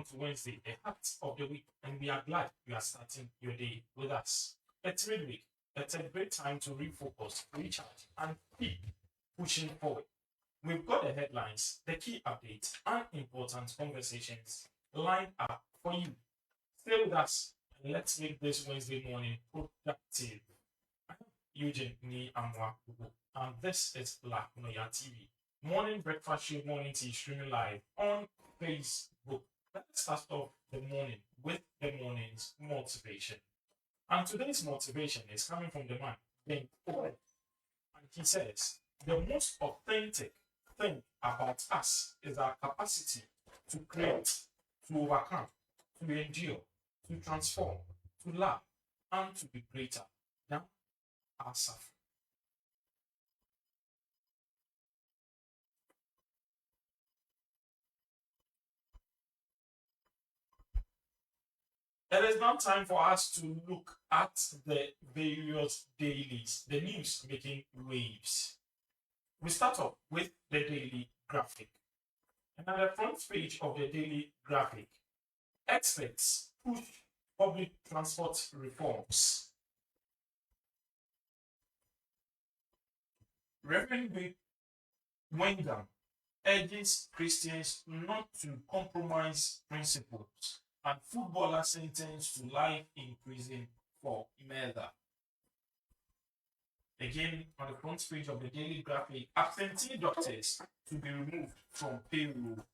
welcome to Wednesday, the heart of the week, and we are glad you are starting your day with us. It's midweek. It's a great time to refocus, recharge, and keep pushing forward. We've got the headlines, the key updates, and important conversations lined up for you. Stay with us and let's make this Wednesday morning productive. I'm Eugene Ni Amwa Ugo, and this is Noyaa TV. Morning breakfast show, morning tea streaming live on Facebook. Let's start off the morning with the morning's motivation. And today's motivation is coming from the man named Owen. And he says, the most authentic thing about us is our capacity to create, to overcome, to endure, to transform, to love, and to be greater than our suffering. It is now time for us to look at the various dailies, the news making waves. We start off with the daily graphic. And on the front page of the daily graphic, experts push public transport reforms. Reverend Wengham urges Christians not to compromise principles, and footballer sentenced to life in prison for murder. Again, on the front page of the daily graphic, absentee doctors to be removed from payroll,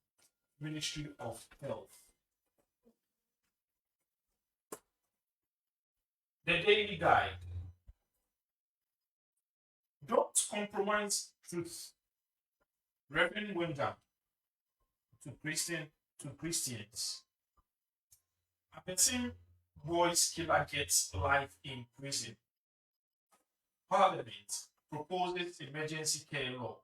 Ministry of Health. The daily guide. Don't compromise truth. Reverend Wengham to Christians. A person boys killer gets life in prison. Parliament proposes emergency care law.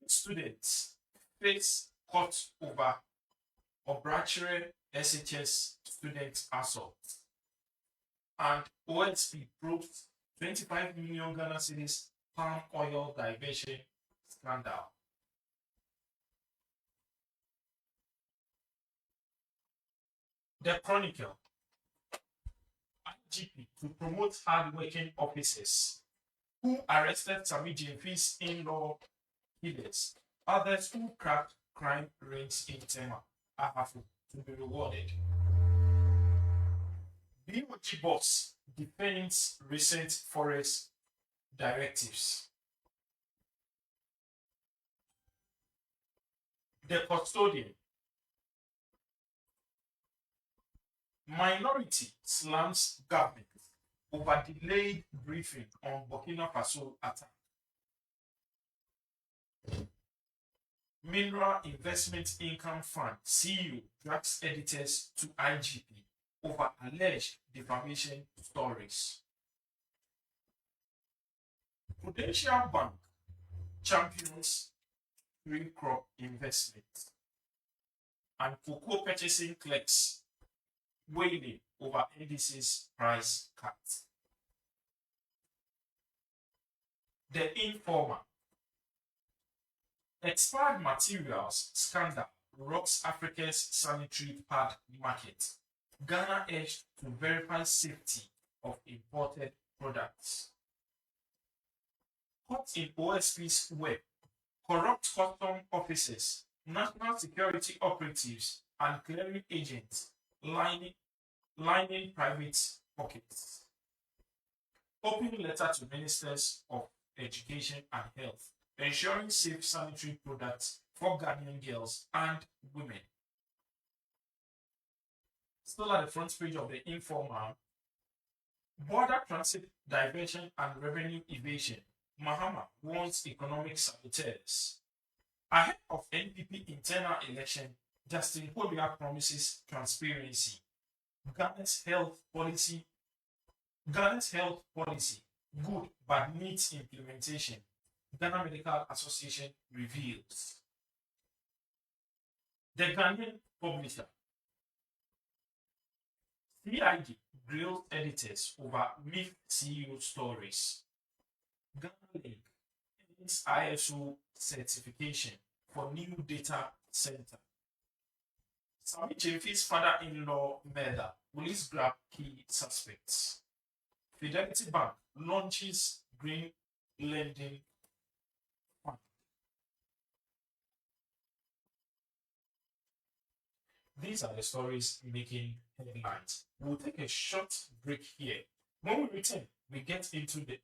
Students face court over Obrachere SHS student assault. And OSP probes 25 million Ghana cedis palm oil diversion scandal. The Chronicle. IGP to promote hard-working officers who arrested Sami Jemfi's in-law killers. Others who cracked crime rings in Tema are to be rewarded. BOG boss defends recent forest directives. The custodian. Minority slams government over delayed briefing on Burkina Faso attack. Mineral Investment Income Fund CEO drags editors to IGP over alleged defamation stories. Prudential Bank champions green crop investment. And cocoa purchasing clerks wailing over NDC's price cut. The Informer. Expired materials scandal rocks Africa's sanitary pad market. Ghana urged to verify safety of imported products. Caught in OSP's web. Corrupt custom officers, national security operatives, and clearing agents lining private pockets. Open letter to ministers of education and health, ensuring safe sanitary products for Ghanaian girls and women. Still at the front page of the Informer, border transit diversion and revenue evasion. Mahama warns economic saboteurs. Ahead of NPP internal election, Justin Hobia promises transparency. Ghana's health policy, good but needs implementation. Ghana Medical Association reveals. The Ghanaian publisher. CID grills editors over MIF CEO stories. Ghana Link ends ISO certification for new data center. Sami Jefi's father-in-law murder. Police grab key suspects. Fidelity Bank launches green lending fund. These are the stories making headlines. We'll take a short break here. When we return, we get into the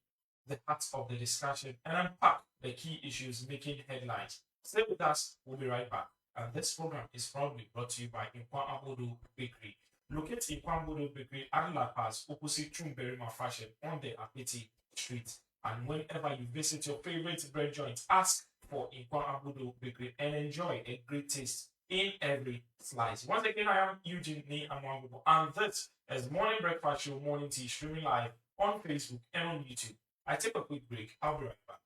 heart of the discussion and unpack the key issues making headlines. Stay with us, we'll be right back. And this program is proudly brought to you by Inkwan Abodo Bakery. Locate Inkwan Abodo Bakery at La Paz, opposite Chumberima Fashion on the Apeti Street. And whenever you visit your favorite bread joint, ask for Inkwan Abodo Bakery and enjoy a great taste in every slice. Once again, I am Eugene Nee Amwangubo, and this is Morning Breakfast Show Morning Tea streaming live on Facebook and on YouTube. I take a quick break. I'll be right back.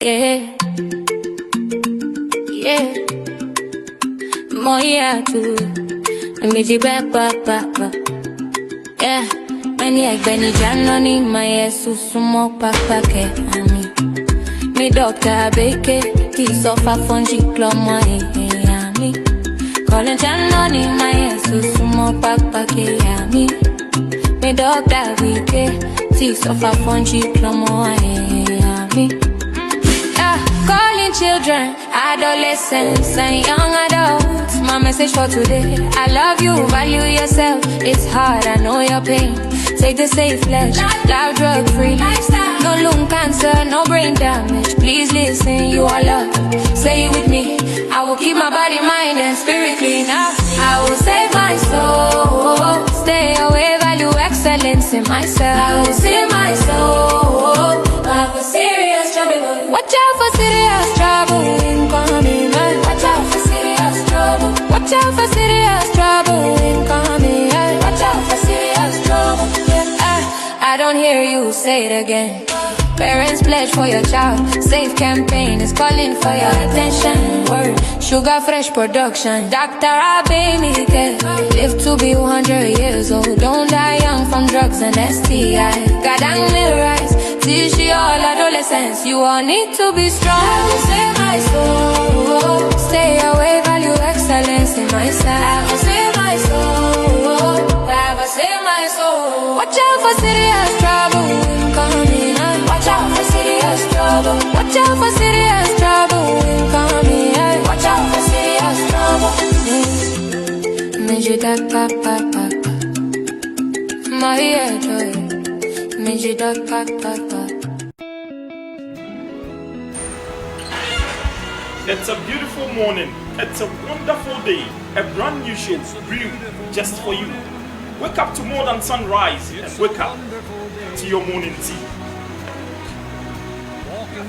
Yeah, yeah, Noyaa too. Meji ba. Yeah, many Benny Janoni, my sumo papa ke ami. Me doctor beke, ti sofa fungi clomo ami. Calling Janoni, my sumo papa ke ami. Me doctor beke, ti sofa fungi clomo ami. Calling children, adolescents, and young adults. My message for today: I love you, value yourself. It's hard, I know your pain. Take the safe ledge, live drug free. No lung cancer, no brain damage. Please listen, you are loved. Say it with me. I will keep my body, mind, and spirit clean. I will save my soul. Stay away, value excellence in myself. I will save my soul. I have a serious trouble. Watch out for serious trouble incoming. Watch out for serious trouble. Watch out for serious trouble incoming. Watch out for serious trouble. I don't hear you say it again. Parents pledge for your child. Safe campaign is calling for your attention. Word, Sugar Fresh production. Dr. Abemike. Live to be 100 years old. Don't die young from drugs and STI. Gadang rise. Teach all adolescents. You all need to be strong. I will save my soul. Stay away, value excellence in myself. I will save my soul. I will save my soul. Watch out for serious trouble incoming. Watch out for serious trouble. Watch out for serious trouble incoming. Watch out for serious trouble. Meji da pa. My joy. Meji da pa. It's a beautiful morning. It's a wonderful day. A brand new show brewed just for you. Wake up to more than sunrise and wake up to your morning tea.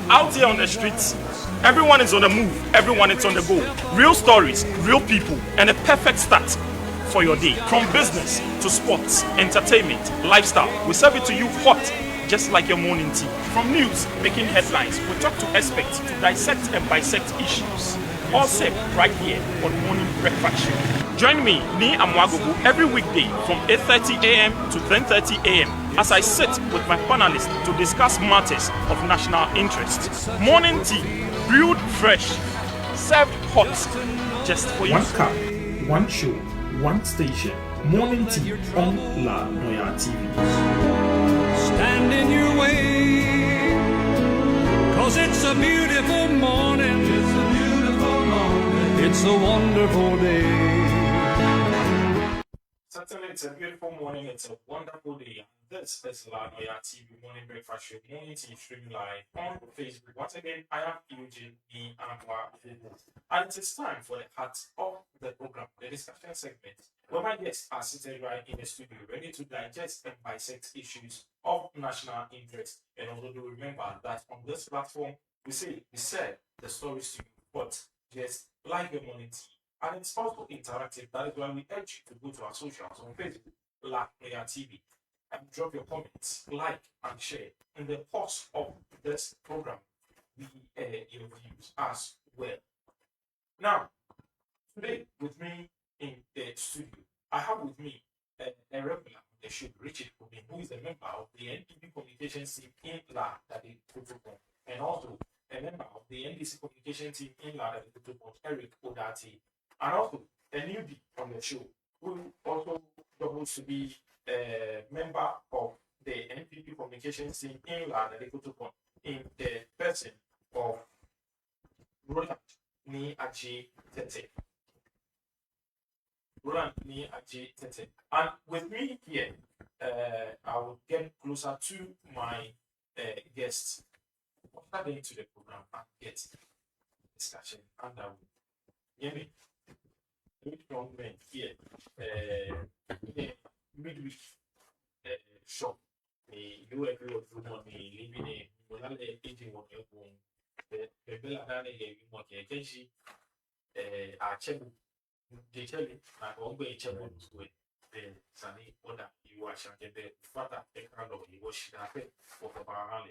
Out here on the streets, everyone is on the move, everyone is on the go. Real stories, real people, and a perfect start for your day. From business to sports, entertainment, lifestyle, we serve it to you hot, just like your morning tea. From news, making headlines, we talk to experts to dissect and bisect issues. All served right here on Morning Breakfast Show. Join me, Nee Amwagobu, every weekday from 8:30 a.m. to 10:30 a.m. as I sit with my panelists to discuss matters of national interest. Morning tea, brewed fresh, served hot, just for you. One cup, one show, one station. Morning tea on La Noyaa TV. Stand in your way, 'cause it's a beautiful morning. It's a beautiful morning. It's a wonderful day. Certainly, it's a beautiful morning. It's a wonderful day. This is La Noyaa TV Morning Breakfast Show. Morning tea streaming live on Facebook. Once again, I am Eugene E. Amwangubo. And it is time for the heart of the program, the discussion segment, where my guests are seated right in the studio, ready to digest and bisect issues of national interest. And also do remember that on this platform, we serve the stories to you, but just like the morning tea. And it's also interactive. That is why we urge you to go to our socials on Facebook, La Noyaa TV, and drop your comments, like, and share. In the course of this program, we air your views as well. Now, today with me in the studio, I have with me a regular on the show, Richard Kubin, who is a member of the NPP communications team in La Dade Protocol, and also a member of the NDC communication team in La Dade Protocol, Eric Odati. And also, a newbie on the show who also doubles to be a member of the NPP communications team in Lana in the person of Roland Ni Aji Tete. Roland Ni Aji Tete. And with me here, I will get closer to my guests. After into the program and get discussion and hear me. Young men here, midweek shop. You agree with money living in one aging on your home. The Bella Dana gave you more Kenji. I check the telling, I won't be check with the Sunny order you are shanking the father, the kind of you wash it for the barrel.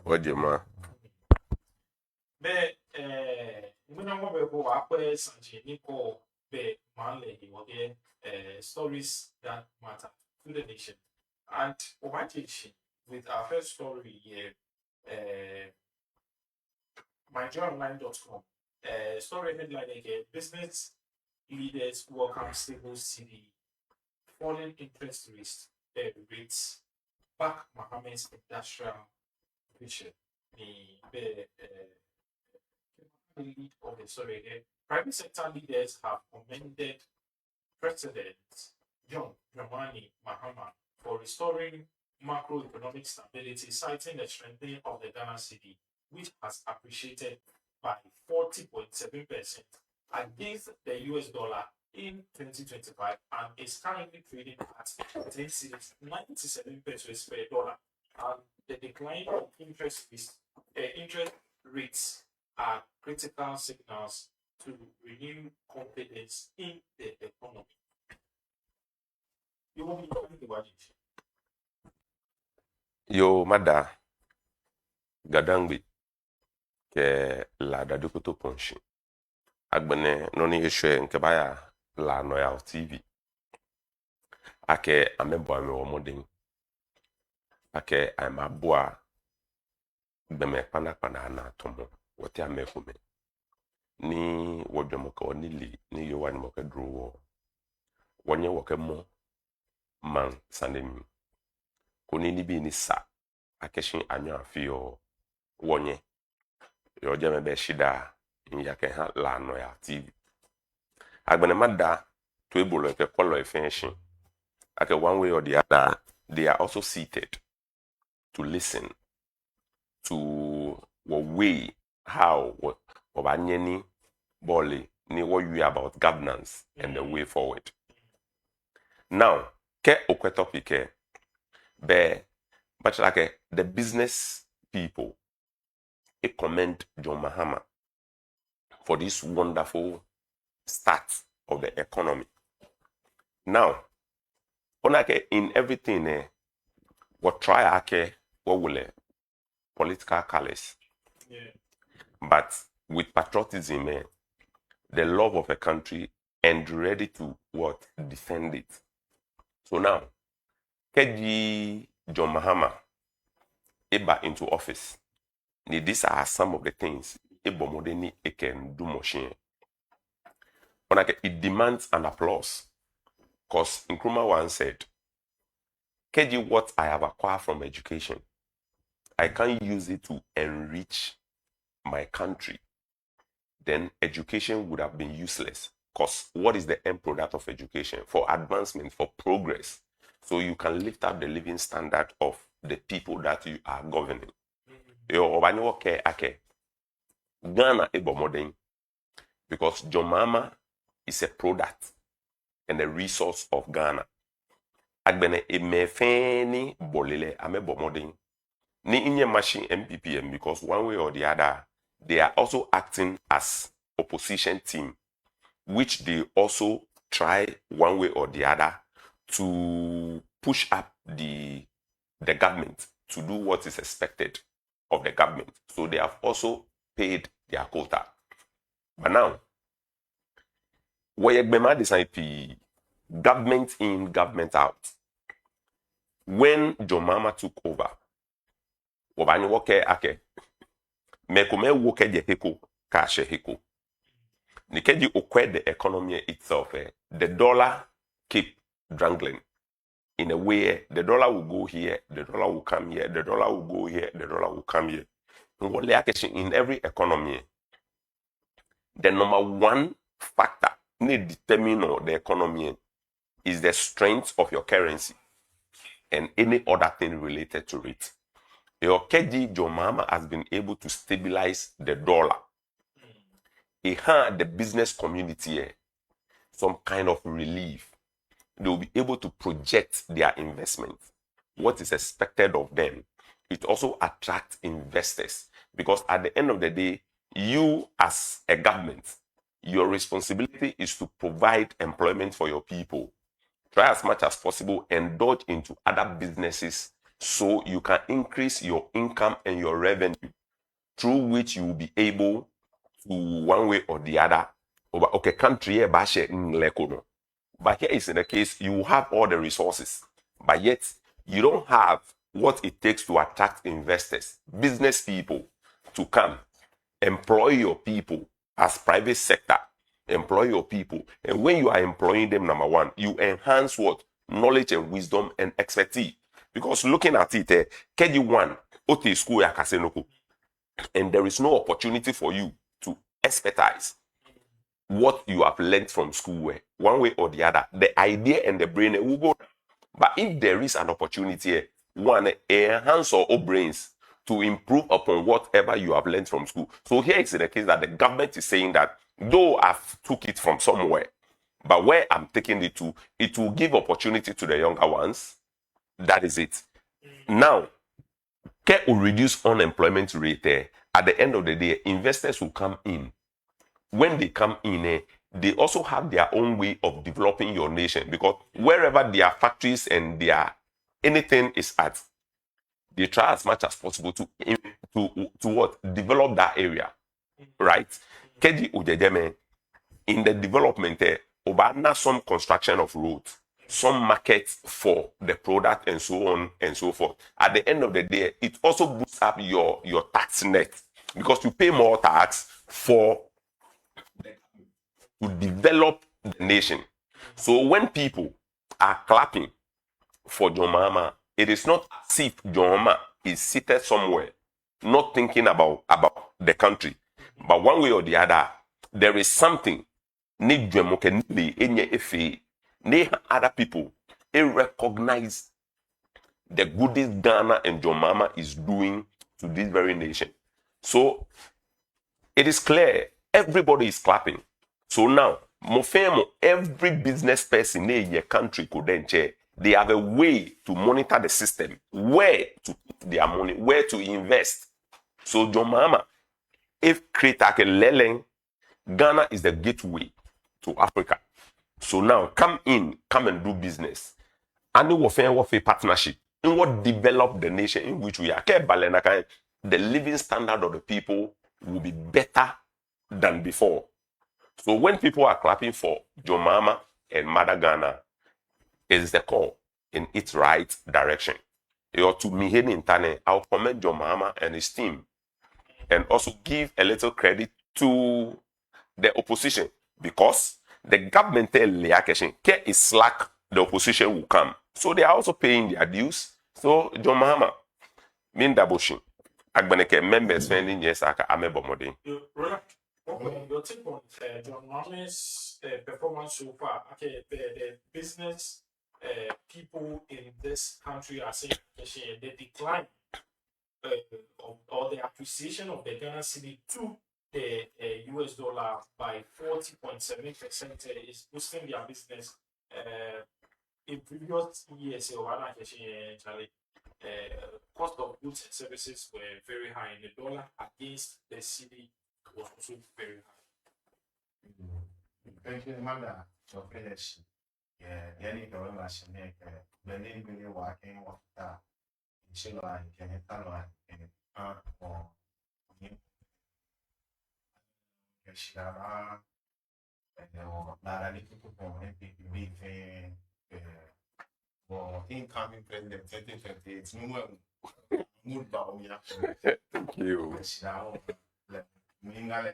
What do you man? But when I'm over for our Sanji Nico, be manly, stories that matter to the nation. And over with our first story here, myjoyonline.com, story headline again: business leaders welcome stable city, falling interest rates, back Mohammed's industrial vision. The lead of the story here. Private sector leaders have commended President John Dramani Mahama for restoring macroeconomic stability, citing the strengthening of the Ghana cedi, which has appreciated by 40.7% against the US dollar in 2025 and is currently trading at 10 cedis, 97 pesos per dollar. And the decline of interest rates are critical signals to renew confidence in the economy. You want me to think about it? Yo, Mada Gadangbi ke la dadukuto ponshi. Agbene noni eshwe nkebaya la Noyaa TV. Ake amebo ame omoding. Ake amabua beme pana na tomo. Wote amekume. Ni wodwomoka onili ni yowani moke druwo. Wonye woke mo man sanemi. Kuni ni bi ni sa akeshin anyo afio wonye yo jeme be shida nyake ha la Noyaa TV. Agbene mada to ebolo ke kwalo efenshin. Ake one way or the other, they are also seated to listen to what way how what obanyeni boli ni what you about governance and the way forward. Now, ke okwe topic be much like the business people commend John Mahama for this wonderful start of the economy. Now, in everything what try what will political colors. Yeah. But with patriotism, the love of a country and ready to what? Defend it. So now, Keji John Mahama eba into office. These are some of the things Ebo Modeni can do machine. It demands an applause. Because Nkrumah once said, Keji, what I have acquired from education, I can use it to enrich my country. Then education would have been useless. Because what is the end product of education? For advancement, for progress. So you can lift up the living standard of the people that you are governing. Ghana ebo modern because John Mahama is a product and a resource of Ghana. Agbene emefeni bolele amebo modern. Ni inye machine MPPM because one way or the other, they are also acting as opposition team, which they also try one way or the other to push up the government to do what is expected of the government. So they have also paid their quota. But now, Woyegbema decide government in, government out. When John Mahama took over, Wabani woke ake, mekome woke je heko ka she heko. Nikeji okwe the economy itself, the dollar keep dangling. In a way, the dollar will go here, the dollar will come here, the dollar will go here, the dollar will come here. In every economy, the number one factor need determine the economy is the strength of your currency and any other thing related to it. Your KG Jomama has been able to stabilize the dollar. It had the business community some kind of relief. They will be able to project their investment, what is expected of them. It also attracts investors because at the end of the day, you as a government, your responsibility is to provide employment for your people. Try as much as possible and dodge into other businesses so you can increase your income and your revenue, through which you will be able to, one way or the other, okay, country but here is in the case, you have all the resources, but yet you don't have what it takes to attract investors, business people to come, employ your people as private sector, employ your people. And when you are employing them, number one, you enhance what? Knowledge and wisdom and expertise. Because looking at it, KG1, OT school ya kasenoko, and there is no opportunity for you to expertise what you have learned from school, one way or the other. The idea and the brain will go. But if there is an opportunity, one, enhance your brains to improve upon whatever you have learned from school. So here is the case that the government is saying that though I've took it from somewhere, but where I'm taking it to, it will give opportunity to the younger ones. That is it. Now, care will reduce unemployment rate there. At the end of the day, investors will come in. When they come in, they also have their own way of developing your nation, because wherever their factories and their anything is at, they try as much as possible to what? Develop that area, right? Keji Ujejeme, in the development, Obana some construction of roads, some markets for the product and so on and so forth. At the end of the day, it also boosts up your tax net, because you pay more tax for to develop the nation. So when people are clapping for John Mahama, it is not as if John Mahama is seated somewhere, not thinking about the country. But one way or the other, there is something need other people recognize the goodies Ghana and John Mahama is doing to this very nation. So it is clear everybody is clapping. So now, every business person in your country could then chair. They have a way to monitor the system, where to put their money, where to invest. So John Mahama, if Krita Leleng, Ghana is the gateway to Africa. So now come and do business. And we will partnership. And what develop the nation in which we are. The living standard of the people will be better than before. So when people are clapping for John Mahama and Mother Ghana, it is the call in its right direction. To me, I'll commend John Mahama and his team, and also give a little credit to the opposition, because the government care is slack, the opposition will come. So they are also paying their dues. So John Mahama, Mindaboshin, Agbaneke members spending yes, Amebomodin. Okay, your take on John Mahama's performance so far. Okay, the business people in this country are saying the decline or the appreciation of the Ghana cedi to the US dollar by 40.7% is boosting their business. In previous years, cost of goods and services were very high, and the dollar against the cedi was also very high. Thank you, Amanda. So finish. Yeah, any government make Benin really working with that. Inshallah, can you tell me? Or Shara and Narani people from NPP for incoming president 2028. Mood down here. Thank you. Mingle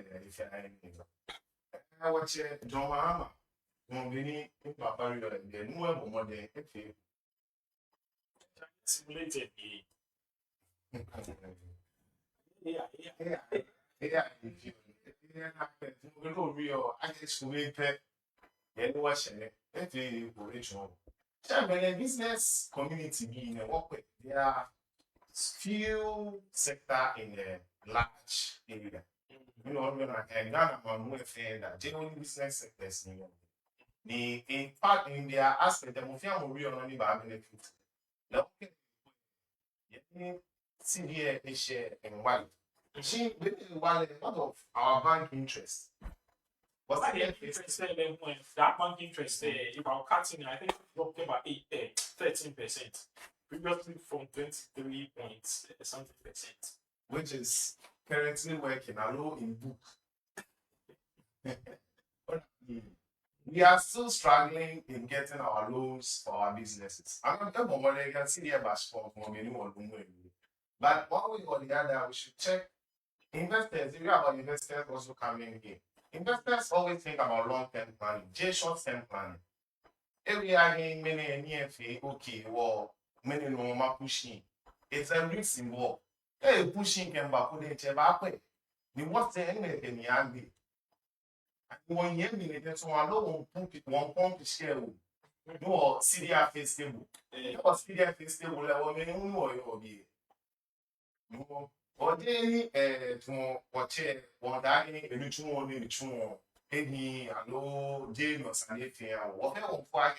I watch John Mahama. Mongini, Papa, the new modern. Simulated. Yeah. If you real, I guess we pay. Then watching it. If you original. The business community being a work with, there are few sector in the large area. You know, when I Ghana, I'm saying that genuine business sectors, in fact, in their aspect, the Mufia will be on only by benefit. Now, see here, a share and one. She, one of our bank interest. What's But the the interest there, then when that bank interest there, if I'm cutting, I think it dropped about 13%. Previously from 23 points something percent. which is currently working alone in book. We are still struggling in getting our loans for our businesses. I'm not talking about you can see the bash for anyone. But one way or the other, we should check investors. If you have investors also coming in, investors always think about long-term planning, short-term planning. If we are getting many NFA, okay, well, many normal pushing. It's a risk involved. Hey, pushing can back with the back. The what's the end in the end? One year minute, so I know one pump share. No, CDR face table. No, CDR face table, I will mean, no, no, or then, to watch it, one day, a new any, I know, Jane or Sandy, whatever one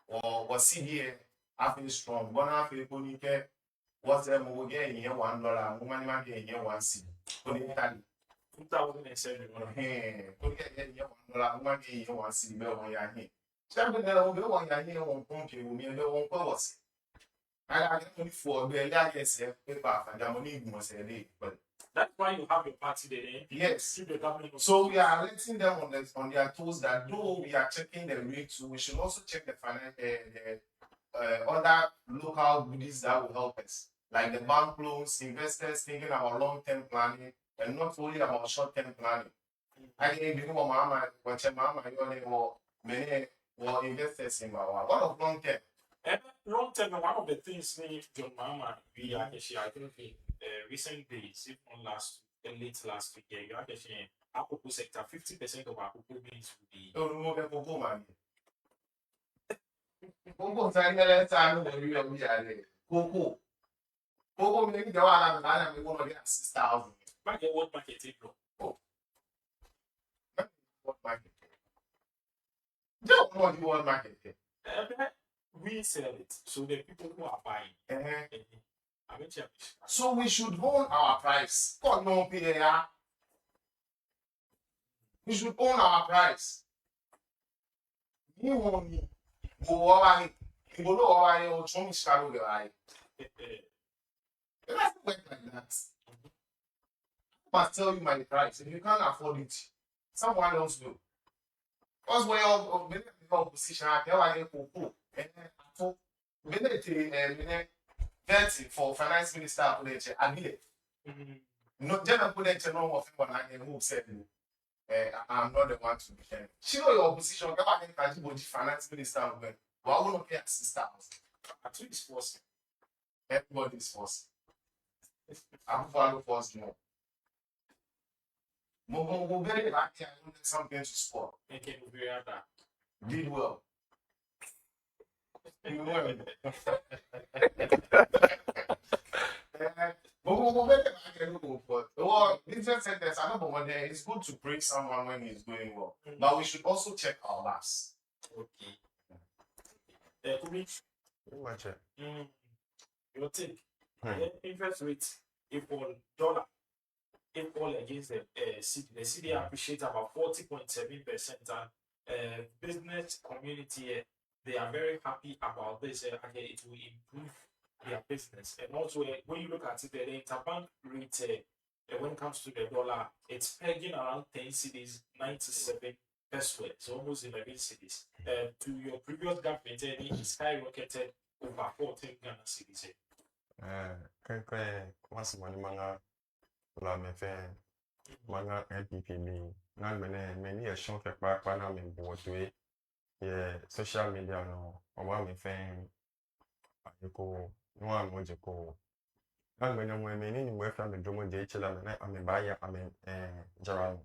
or CDR, I feel strong, one half a pony care. What's the more getting here $1, woman getting here one seed. 2007. Look at $1, woman getting here one seed, bill on your hand. Something that will go on your hand on pump you, me and no purpose. I get only for the largest paper and the money must a day, but That's why you have your party there. yes. The government. So we are letting them on their toes that though we are checking the rates, we should also check the other local goodies that will help us, like the bank loans, investors thinking about long-term planning and not only about short-term planning. I think you know, Mama, what your mama, many investors in our what of long-term. Long term, one of the things John Mama, we are actually, I think in recent days, if not late last week, you are actually our cocoa sector, 50% of our cocoa beans will be. Don't remove the cocoa man. Cocoa time, time when we are there. Cocoa. Cocoa maybe the one I'm going to get 6,000. Back at what market it bro? Oh. What market? Don't want the world market. We sell it, so the people who are buying. I mean, So we should own our price. God no pay ya. We should own our price. You own me. Go over it. You go over it or show me shadow guy. It doesn't work like that. I must tell you my price. If you can't afford it, someone else will. Because we are in a position, I tell you, for 30 for finance minister, I no, Jenna put it no more when I who said, I'm not the one to defend. She know your position, go ahead and the finance minister. Why won't pay 6,000? at least forcing. Everybody is forcing. I'm follow force more. We're very lucky I wanted something to score. Make it very hard. Did well. You know it. Well, different sentence. I know, but it's good to praise someone when he's doing well. But we should also check our laughs. Okay. Could we? Watch it. Your take. Interest rate equal dollar equal against the CD. The CD appreciates about 40.7%, and business community they are very happy about this. It will improve their business, and also when you look at it, the interbank rate when it comes to the dollar, it's pegging around 10 cedis, 97 pesos, so almost 11 cedis. To your previous government, it skyrocketed over 14 Ghana cedis. Once money manga la me fe Mana NPP ni na many a show for na me both way yeah social media no or me fan ayiko no am mojeko na many ni mo fa me domo je chela me na ame ba ya ame jara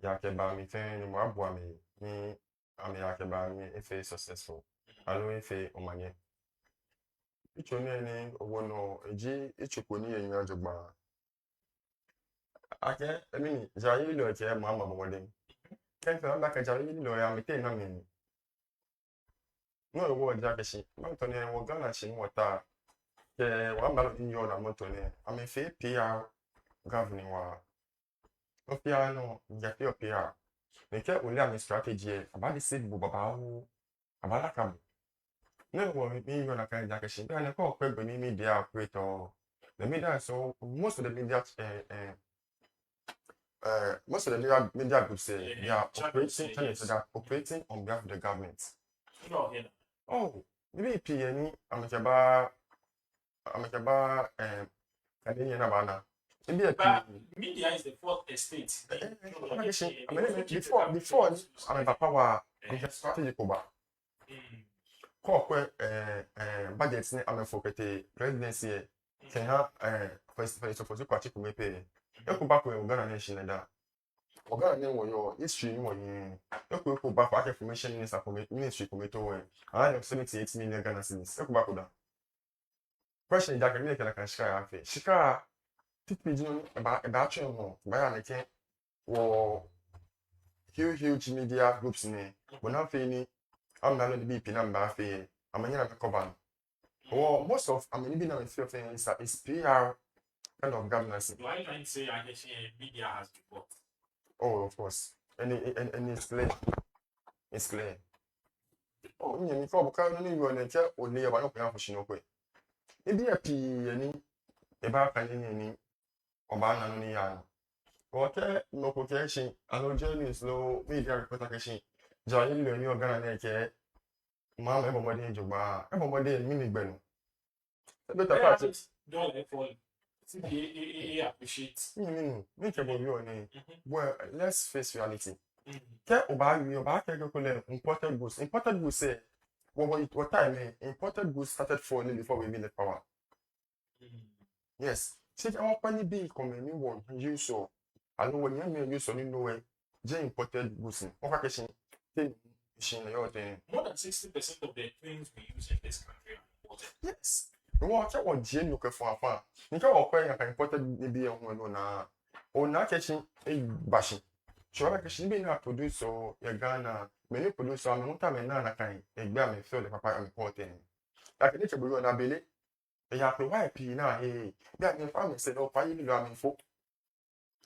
ya ke ba mi fan ni mo abo ame ni ame ya ke ba mi efe successful alo efe omanye icho ni owo no eji ichukwu ni yen ajogba ake emi jayi lo che mo ama bomode ken fa ba ka jayi lo ya mi te na mi no wo ja ke shi ma to ne wo gana shi mo ta ke wa ba ni yo na mo to ne ame fe PR governing wa o PR no ja fe o PR ne ke o le ami strategy e aba de save bu baba wo aba la kam no wo mi yo na ka ja ke shi ba ne ko pe gbe ni media operator the media so most of the media most of the media groups say Yeah, they are Jack operating, say tell you, yes. so they are operating on behalf of the government. No, yeah. Oh, maybe PNE, amekaba, kadenya na bana. Maybe a But PNE. media is the fourth estate. Before, I'm a power, I'm a strategy over. Kokwe, budgets, I'm a focus, presidency, can have, first, supposed to catch me pay. You go back when Ghana nation and that. Ghana name was your history, you go back for information ministry committee, I have 78 million Ghana cedis. You go back with that. Question that can make like a shika, teach me about you more, by an account, or huge media groups in it. But not feeling, I'm not going to be number fair. I'm a cover. Or most of, I mean, even if few things is PR kind of governance. Do I trying to say I guess media has before? Oh, of course. And it's clear. It's clear. Oh, me for because no you na che only about no plan for shinokwe. E bi api ani e ba kan ni oba na no ni ya no. Oke no ko ke shin ano journalist no media reporter ke shin. Ja yi lo ni organ na ke ma me bomo de jogba. E bomo de mi ni gbe no. E be ta part. Don't let fall. Appreciate. Me ke bo yo ni. Well, let's face reality. Mm. Ke oba ke ko le imported goods. Imported goods say what time imported goods started falling before we made the power. Yes. See, I want to be coming one use so. I know when you use so no way. J imported goods. On question. Machine your thing. More than 60% of the things we use in this country are imported. Yes. No, I want J look for a fan. You can't imported maybe on na. O na catching a bashing. So I can be not produce so your Ghana. Many produce so I'm not na kind. A gram and feel the papa important. Like nature will na belly. E ya pe why p na bi a family say no pa yi lo am info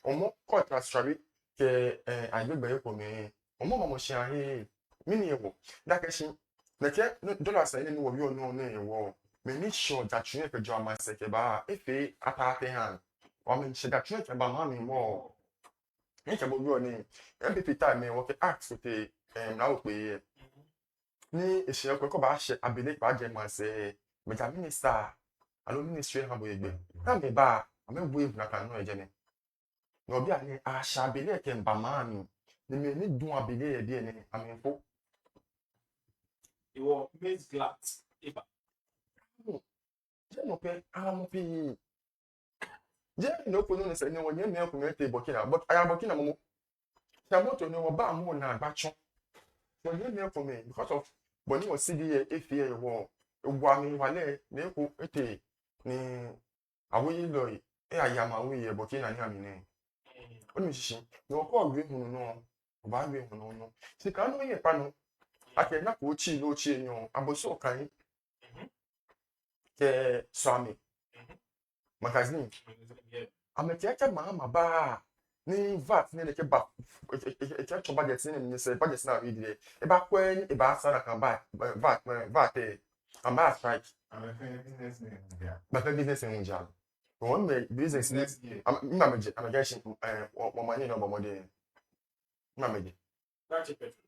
omo court straight ke agbegbe ko me omo mo se ahe mi ni ewo da ke shin na ke dollar say ni wo bi onu na ewo me ni sure that you ke jo am say ke ba efe ata hand o me se that you ke ba ma mi mo ni ke bo bi oni MPP time me wo ke ask te na o pe ni ise ko ba se abele pa je ma say meja minister alo ministry ha bo egbe na me ba amebu evu na kan no eje no bi ani a sha bele ke mba ma mi ni me ni dun abele e bi ene amenfo It was maize glass. je no pe mo pi je no ko no se ni won ye me ko me te Burkina but aya Burkina mo se moto ni wo ba mo na agbacho so ye me ko me because of boni wo CDA efie wo egwa mi wale ne ko ete ni awi lo e aya ma wi e Burkina ni ami ni oni shishi no ko gbe hunu no o ba gbe hunu no se ka no ye pa no ake na ko chi no chi enyo aboso kan ke swami magazine amekiacha ma ba ni vat ni ke ba e ke cho budget ni se budget na wi dire e ba kwen e ba sa na kan ba vat e amba strike but business in Unjal. One may business next year. I'm getting my money no more than Mammy. That's it, petrol.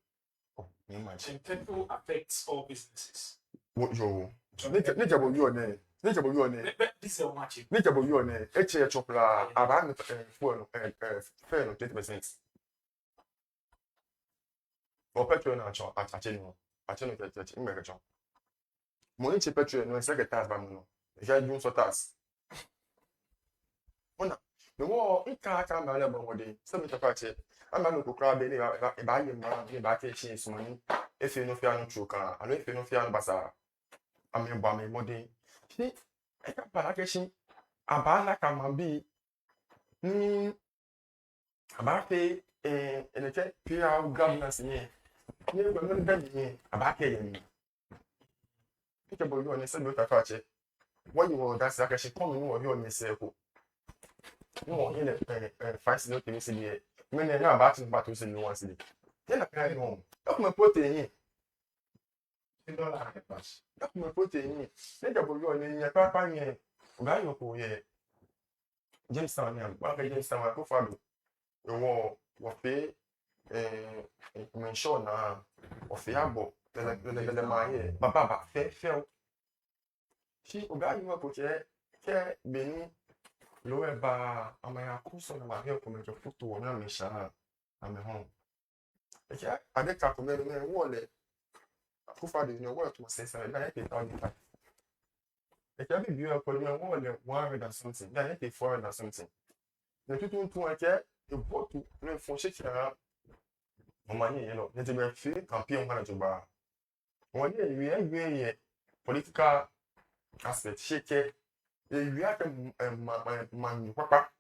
Oh, you might. And petrol affects all businesses. What you nature will you name? Nigga bo you ne. This is a match. Nigga bo you ne. Eche chopla around fuel fair no 20%. Or petrol na cho acheni no. Acheni no church me cho. Mo ni che petrol no secretary ba mo no. Ja dun so tax. Ona. No wo ika aka ma le bo wode. Se me tafa che. Ama no kokra be ni ba ye ma ni ba ke chi so ni. Efe no fia no chuka. Alo efe no fia no basa. Ame ba me mode. Ni eka para ke shi abala kama bi ni abate eneke pia governance ni gba no da ni abake ye ni ike bo yo ni se do ta fa che what you will that's like she come no yo ni se ko no ye le five no temi se die me ne na ba ba to se ni one se die ye na kan no o me protein yin $10 pass. o me protein yin ike bo yo ni yen pa yen ba yo ko ye Jamestown ni ba ka Jamestown ko fa do wo fe mention na o fe abo le ma ye baba fe si o ga yo ko ke beni lo e ba amaya ko so na wa he ko me jo futu na me sha ame hon e ke ade ka ko me wo le ko fa do ni wo to se se na e ke ta ni fa e ke bi bi ko me wo le 100 and something na e ke 400 and something na tutu e ke e botu le fon se kira o ma ni no ne te be fi campaign wana to ba wọ́n ní èyí yẹ political aspect ṣe kẹ́ èyí àtẹ màmí pápá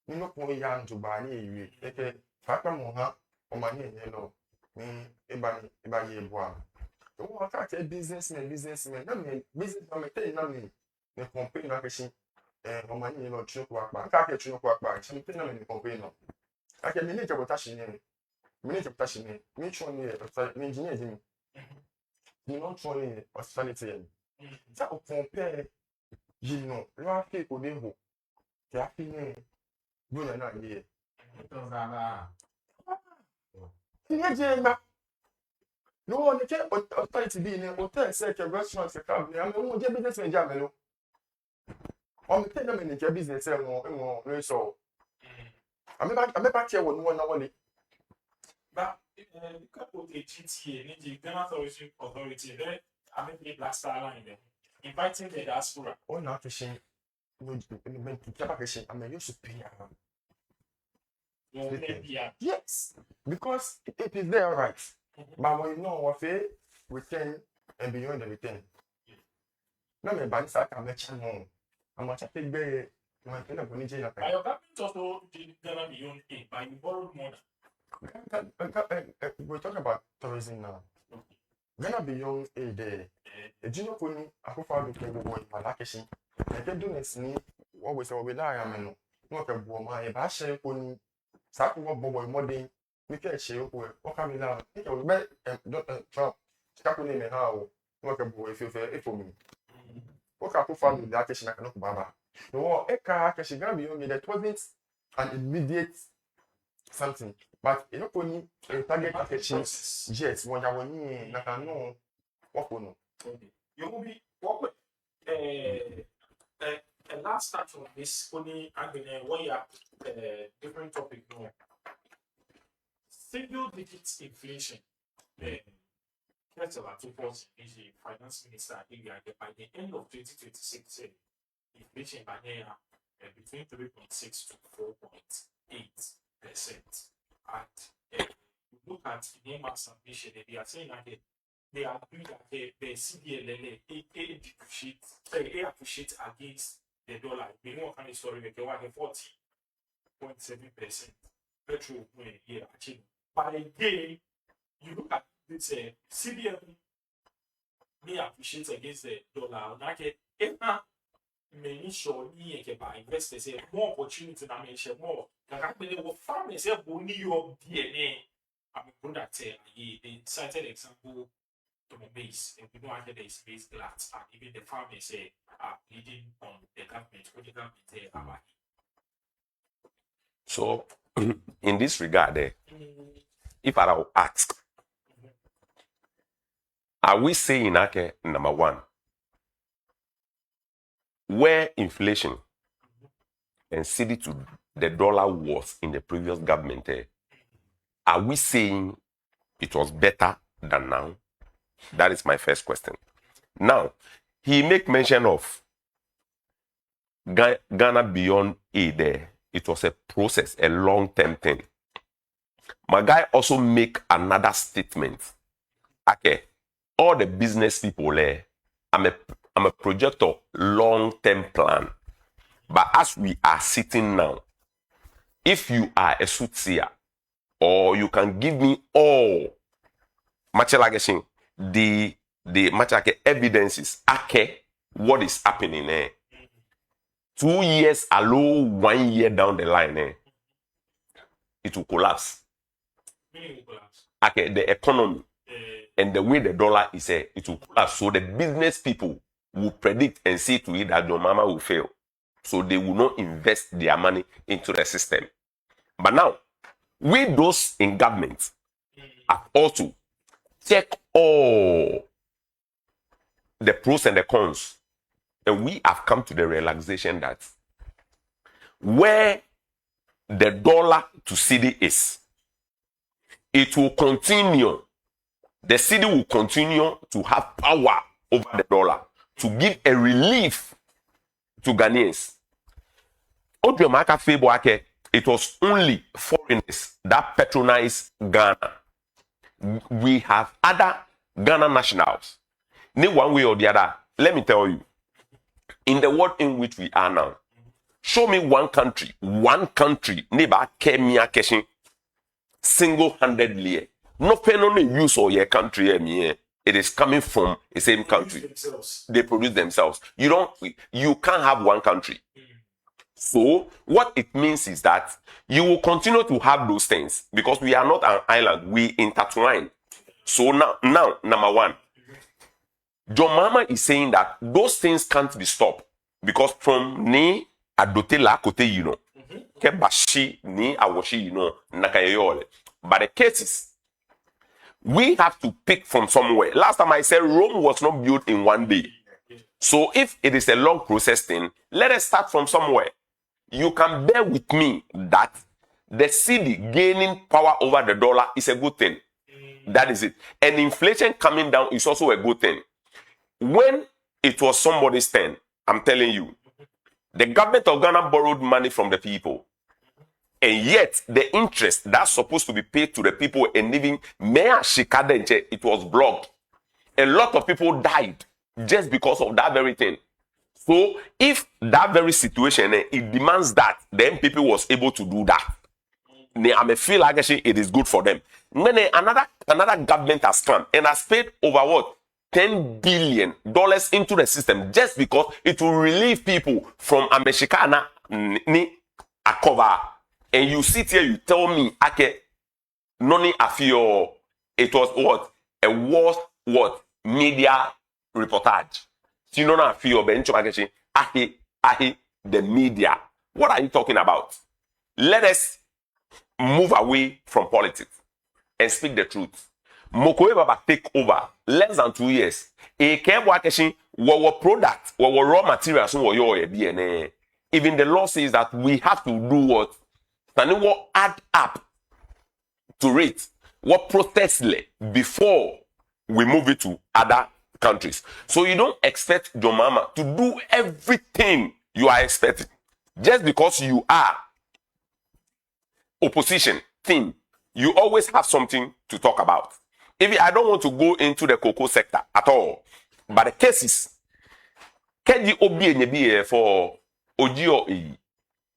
nínú kún ìyá ntùbà ní èyí kẹ́kẹ́ pápá mọ̀ hàn ọmọ ní èyí lọ ní ìbá yẹ bu à. Wọ́n káàkiri businessman náà mi businessman tẹ́yìn náà mi ní campaign náà kẹ́sí ọmọ ní èyí lọ tún kó apá káàkiri tún kó apá ṣe mi tẹ́yìn náà mi ní campaign náà. Káàkiri mi ní ìjọba tá ṣe ní mi tún ní mi engineer di mi. You not trying hospitality. Ça au compare, je non. Là, fait qu'on est beau. Tu as fini. Bon, on a dit. Il y a des gens. Non, on est hospitality bien. Hôtel, c'est que restaurant, c'est câble. Mais on dit business, mais jamais non. On me tell them que business, c'est on so. I'm pas tiens on nous on But because of the GTA, the Ghana Authority, there, I mean, the Black Star Line, there, inviting the diaspora. Oh, not fishing. No, fishing. I mean, you should pay. Yes, because it is there, right? But when you know what they return and beyond the return. No, me ban sa can make channel. I'm not a big bay. My friend of Bonija. By your government also did Ghana beyond aid, but you borrowed more. We're talking about tourism now. Ghana beyond aid there. A junior pony, I hope I'll be able to Malakishi. I can do this. Always will be there. I mean, not a woman, a basher pony. Saku boy modern. We can share what can be now. It will be Trump. Scapuli me how. Not a boy if you fair for me. What can I find with that? I cannot baba. No, a car can she gonna be only that wasn't an immediate something. But you know, only a target packaging yes, when I want you, that I know what will know. You will be what last start from this only and what you are different topic no. Single digit inflation. That's about 2% is the finance minister by the end of 2026 inflation by between 3.6 to 4.8%. And you look at the name of submission, they are saying that they agree that the CBLLA appreciate against the dollar. We know kind of story they have 40.7% petrol here achieve. But again, you look at this CBL they appreciate against the dollar. Like many sure by investors say more opportunity than mention more. The farmers have only your DNA. I'm going to say they cited example to my base, and we know under the space glass, and even the farmers say are leading on the government, what the government say about it. So, in this regard, if I will ask, are we saying okay, number one, where inflation and cedi to the dollar was in the previous government, are we saying it was better than now? That is my first question. Now, he make mention of Ghana beyond aid there. It was a process, a long-term thing. My guy also make another statement. Okay, all the business people there, I'm a projector, long-term plan. But as we are sitting now, if you are a soothsayer, or you can give me all the evidences, okay, what is happening there? 2 years alone, 1 year down the line, it will collapse. Okay, the economy and the way the dollar is, it will collapse. So the business people will predict and see to it that your mama will fail. So they will not invest their money into the system. But now, we those in government have also check all the pros and the cons. And we have come to the realization that where the dollar to cedi is, it will continue. The cedi will continue to have power over the dollar to give a relief to Ghanaians. It was only foreigners that patronized Ghana. We have other Ghana nationals. In one way or the other, let me tell you, in the world in which we are now, show me one country, neighbor Kenya Keshin, single-handedly. No pen on the use of your country, it is coming from the same country. They produce themselves. You can't have one country. So what it means is that you will continue to have those things because we are not an island. We intertwine. So now, number one, John Mama is saying that those things can't be stopped because from ni adote la kote ke bashi ni awashi nakayole. But the cases, we have to pick from somewhere. Last time I said Rome was not built in 1 day. So if it is a long process thing, let us start from somewhere. You can bear with me that the cedi gaining power over the dollar is a good thing. That is it. And inflation coming down is also a good thing. When it was somebody's turn, I'm telling you, the government of Ghana borrowed money from the people. And yet, the interest that's supposed to be paid to the people and even it was blocked. A lot of people died just because of that very thing. So, if that very situation, it demands that, then people was able to do that. I may feel like actually it is good for them. Then another government has come and has paid over what? $10 billion into the system just because it will relieve people from Ameshikana ni Akova. And you sit here, you tell me, okay, noni afio, it was what? A worst what? Media reportage. Sinona afio bencho mageshi, ahi, the media. What are you talking about? Let us move away from politics and speak the truth. Mokoe Baba take over less than 2 years. A kebwa keshi our product, our raw materials, even the law says that we have to do what? Can we add up to it? What protest before we move it to other countries? So you don't expect your mama to do everything you are expecting just because you are opposition team. You always have something to talk about. If I don't want to go into the cocoa sector at all, but the cases, can you obey for Ojio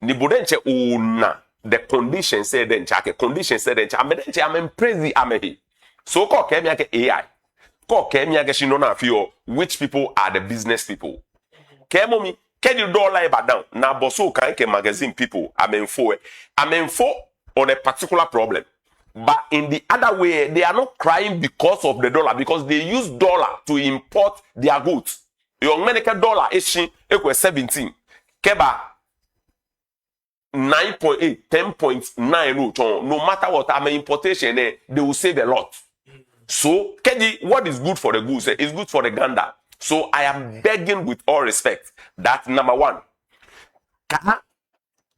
Nibudenche una the conditions said then check conditions said then I'm impressed amehi. So call Kemiake AI. Call Kemiake Shinona Fio, which people are the business people. Kemomi, can you do lie down? Now bosso can magazine people I'm info on a particular problem. But in the other way, they are not crying because of the dollar, because they use dollar to import their goods. Your American dollar is 17. Keba 9.8, 10.9. No matter what I'm importation, they will save a lot. So, Keji, what is good for the goose is good for the gander. So I am begging with all respect that number one,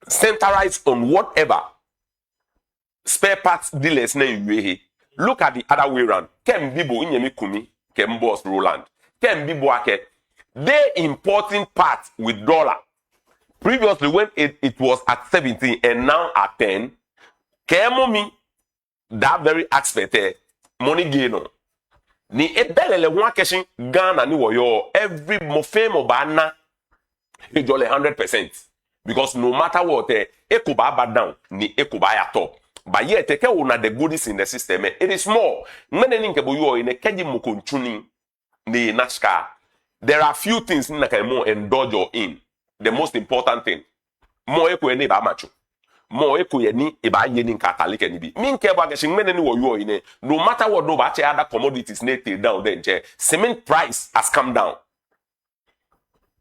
centralize on whatever spare parts dealers na you. Look at the other way around. Kem bibo inyemi kumi, kem boss Roland. Kem bibo ake. They importing parts with dollar. Previously when it was at 17 and now at 10, kemomi that very aspect money gain on. Ni ebelele one keshin Ghana ni woyo every mofem obana ejole 100%. Because no matter what, ekoba bad down, ni ekoba ya top. But yet, take una the goodies in the system. It is more. Mene ninkebo yo in a keji mukunchuni ni nashka. There are few things in the more indulge or in. The most important thing. More eko ene ba macho. More eko yeni eba yeni katalike ni bi. Minke ba geshin mene ni wo yo in. No matter what, no ba other commodities need down then. Cement price has come down.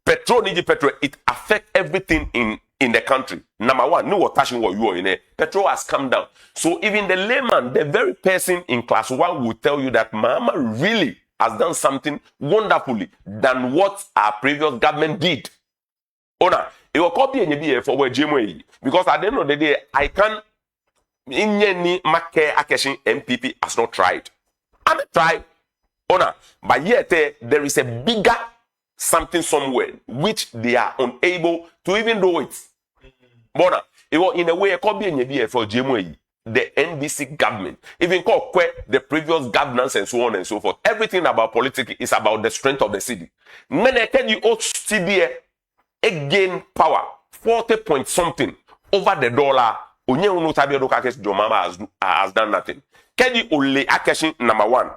Petrol, it affects everything in the country. Number one, no what touching what you are in there. Petrol has come down. So even the layman, the very person in class 1 will tell you that Mama really has done something wonderfully than what our previous government did. Ona, it will copy any for where GMA because at the end of the day, I can't in any make akeshi MPP has not tried. I'm tried. Ona, but yet there is a bigger something somewhere which they are unable to even do it. Bona, it was in a way a copy for GMA, the NDC government, even called the previous governance and so on and so forth. Everything about politics is about the strength of the city. Many can you CBA again power 40 point something over the dollar. Onye unu tabi do kakes Jomama has done nothing. Can you only action number one?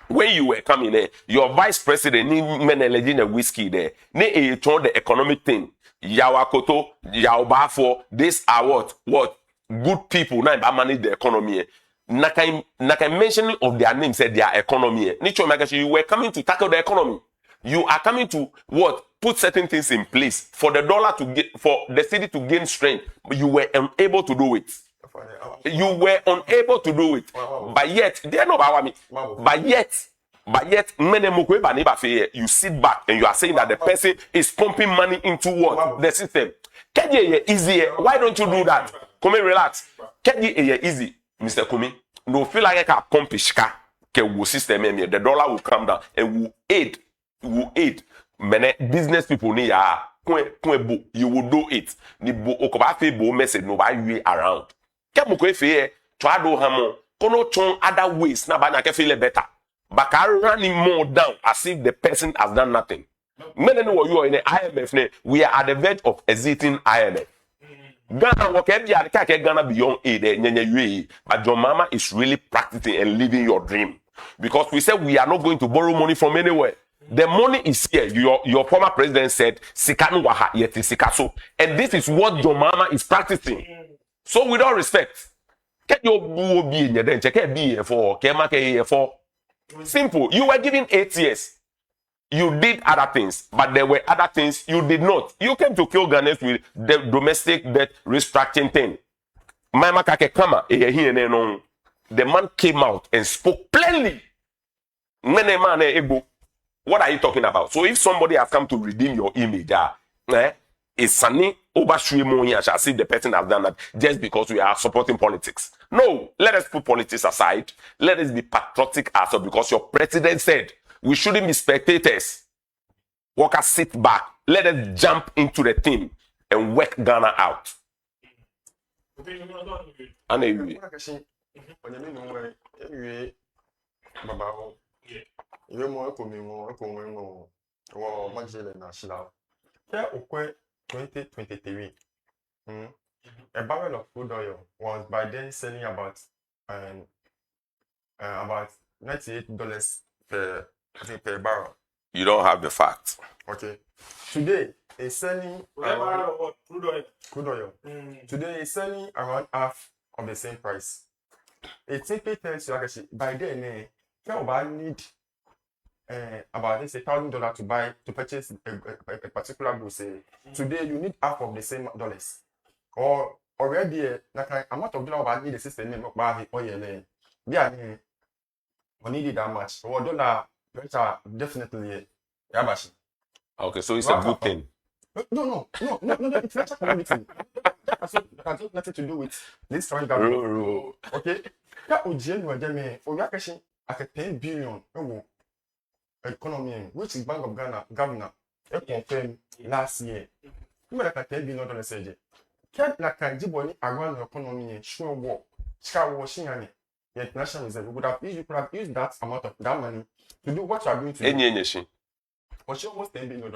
When you were coming there, your vice president ni menelejin a whiskey there. Ni told the economic thing. Yawakoto, Yaobafo, this are what good people now manage the economy. Nakai mentioning of their name said their economy. Nicho Magashi, you were coming to tackle the economy. You are coming to what? Put certain things in place for the dollar to get for the city to gain strength. But you were unable to do it. You were unable to do it. But yet, they are not about me. But yet, you sit back and you are saying that the person is pumping money into what? The system. Easier. Why don't you do that? Come and relax. Easy, Mr. Kumi. No feel like a pump ishka. System the dollar will come down and will aid. Many business people need you will do it. The bo message no by you around. Try do hamon. Kono chon other ways na ba na ke feel better. But I running more down as if the person has done nothing. Many know you are in the IMF. We are at the verge of exiting IMF. Ghana Ghana beyond aid. But your mama is really practicing and living your dream. Because we said we are not going to borrow money from anywhere. The money is here. Your former president said, Sikanu waha yeti sikaso. And this is what your mama is practicing. So with all respect, can you be in your den? Check be for simple. You were given 8 years. You did other things, but there were other things you did not. You came to kill Ghanaians with the domestic debt restructuring thing. The man came out and spoke plainly. What are you talking about? So if somebody has come to redeem your image, it's sunny over shall see the person has done that just because we are supporting politics. No, let us put politics aside. Let us be patriotic also because your president said we shouldn't be spectators. Workers sit back. Let us jump into the team and work Ghana out. Yeah, okay, 2023. A barrel of crude oil was by then selling about $98 per barrel. You don't have the facts. Okay. Today it's selling around crude oil. Today it's selling around half of the same price. It simply tells you actually by then you need about $1,000 to purchase a particular goods. Today you need half of the same dollars. Or already amount of dollar need the system oil. Yeah, we need it that much. Or dollar definitely Yeah, bashi. Okay, so it's a good thing. No. It's not a commodity. That has nothing to do with this foreign government. Okay? That OGN was there, or you're catching at a 10 billion economy, which is Bank of Ghana governor, confirmed last year. You like a $10 billion surgery. Can't like a Jiboni around the economy, sure war, scar washing and the international reserve. You could have used that amount of that money to do what you are doing to do. But she almost $10 billion.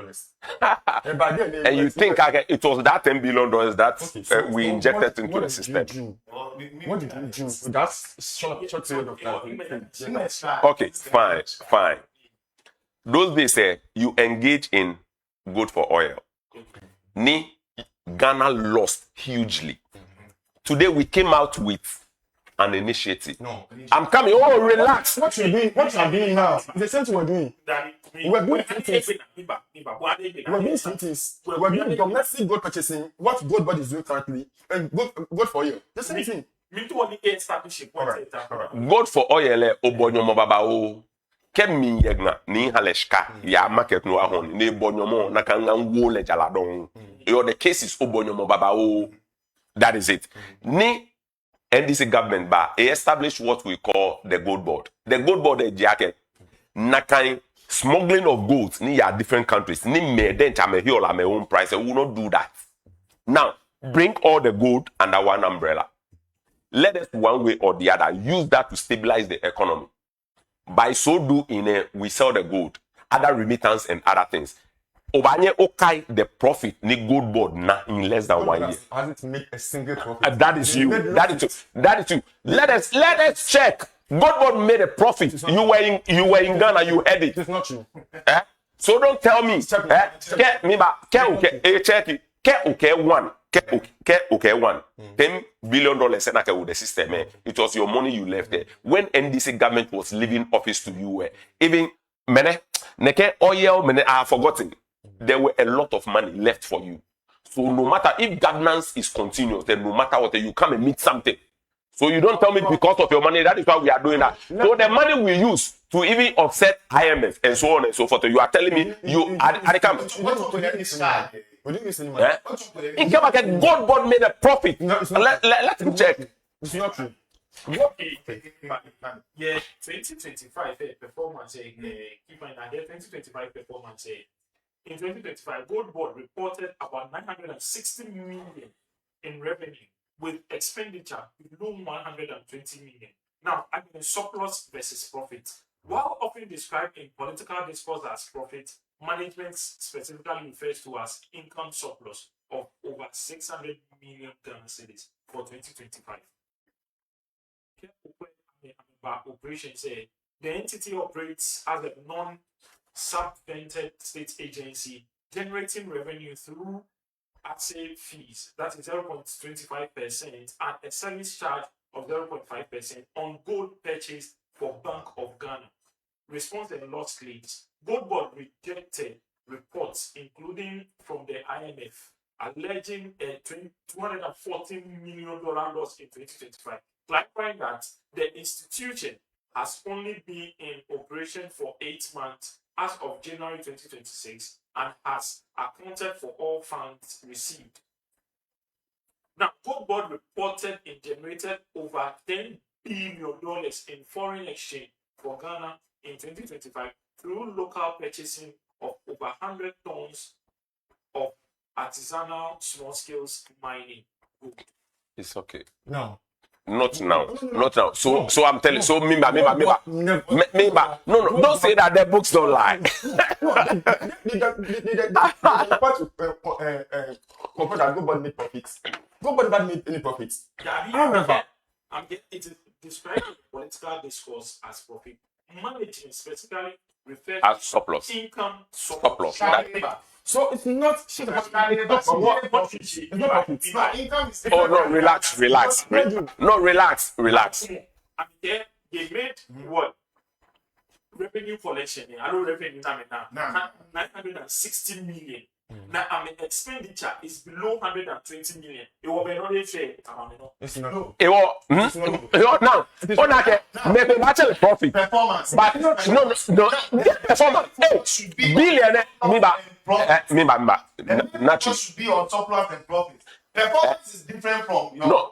And you think it was that $10 billion that we injected into the system? What did you do? That's short period of time. Okay, fine. Those days, you engage in gold for oil. Ghana lost hugely. Today we came out with an initiative. No. I'm coming. Oh, relax. What you're doing now is the same thing we're doing. We're doing things. We're doing some things. We're doing domestic gold purchasing. What gold body is doing currently, and gold for you. The same thing. Gold for oil, obonyomo baba o. Kemi yegna ni haleshka ya market no ahon ni bonyomo na kanga wo le jaladon. The case is obonyomo baba o. That is it. Ni NDC government ba established what we call the gold board. The gold board is jacket. Nakai smuggling of goods ni ya different countries. Ni me den chame hiola my own price. We will not do that. Now, bring all the gold under one umbrella. Let us one way or the other use that to stabilize the economy. By so doing, we sell the gold, other remittance and other things. Obanye okay the profit ni gold board na in less than 1 year. Hasn't made a single profit. That is you. That is you. Let us check. Gold board made a profit. You were in Ghana. You had it. It's not true. So don't tell me. Check me back. Check it. Okay, one. $10 billion with the system. It was your money you left there. When NDC government was leaving office to you, even oil, I have forgotten. There were a lot of money left for you. So no matter if governance is continuous, then no matter what, you come and meet something. So you don't tell me because of your money, that is why we are doing that. So the money we use to even offset IMF and so on and so forth, you are telling me you are the company. In Kebaka, gold board made a profit. Let me check. It's not true. Yeah, 2025 performance. Keep in mind that 2025 performance. In 2025, Gold Board reported about 960 million in revenue, with expenditure below 120 million. Now, I'm in surplus versus profit. While often described in political discourse as profit, management specifically refers to as income surplus of over 600 million Ghana cedis for 2025. Operation say the entity operates as a non-subvented state agency, generating revenue through assay fees, that is 0.25%, and a service charge of 0.5% on gold purchased for Bank of Ghana. Response and loss claims. Gold Board rejected reports, including from the IMF, alleging a $240 million loss in 2025, clarifying that the institution has only been in operation for 8 months as of January 2026 and has accounted for all funds received. Now, Gold Board reported it generated over $10 billion in foreign exchange for Ghana in 2025 through local purchasing of over 100 tons of artisanal small-scale mining gold. It's okay. No. Not now. So I'm telling. So me, no. Don't say that the books don't lie. Compare that Gold made profits. Gold never made any profits. However, it is described in political discourse as profit. Management specifically refers As to surplus. income surplus. So it's not shit about profit. Oh no, relax. No, relax. And there they made what? Revenue collection. I don't revenue now. 960 million Now, I mean, expenditure is below 120 million. It will be not fair. It's not. Now, maybe actually profit. Performance. But no, performance. Should be Billionaire, Naturally should be on surplus and profit. Performance is different from your. No,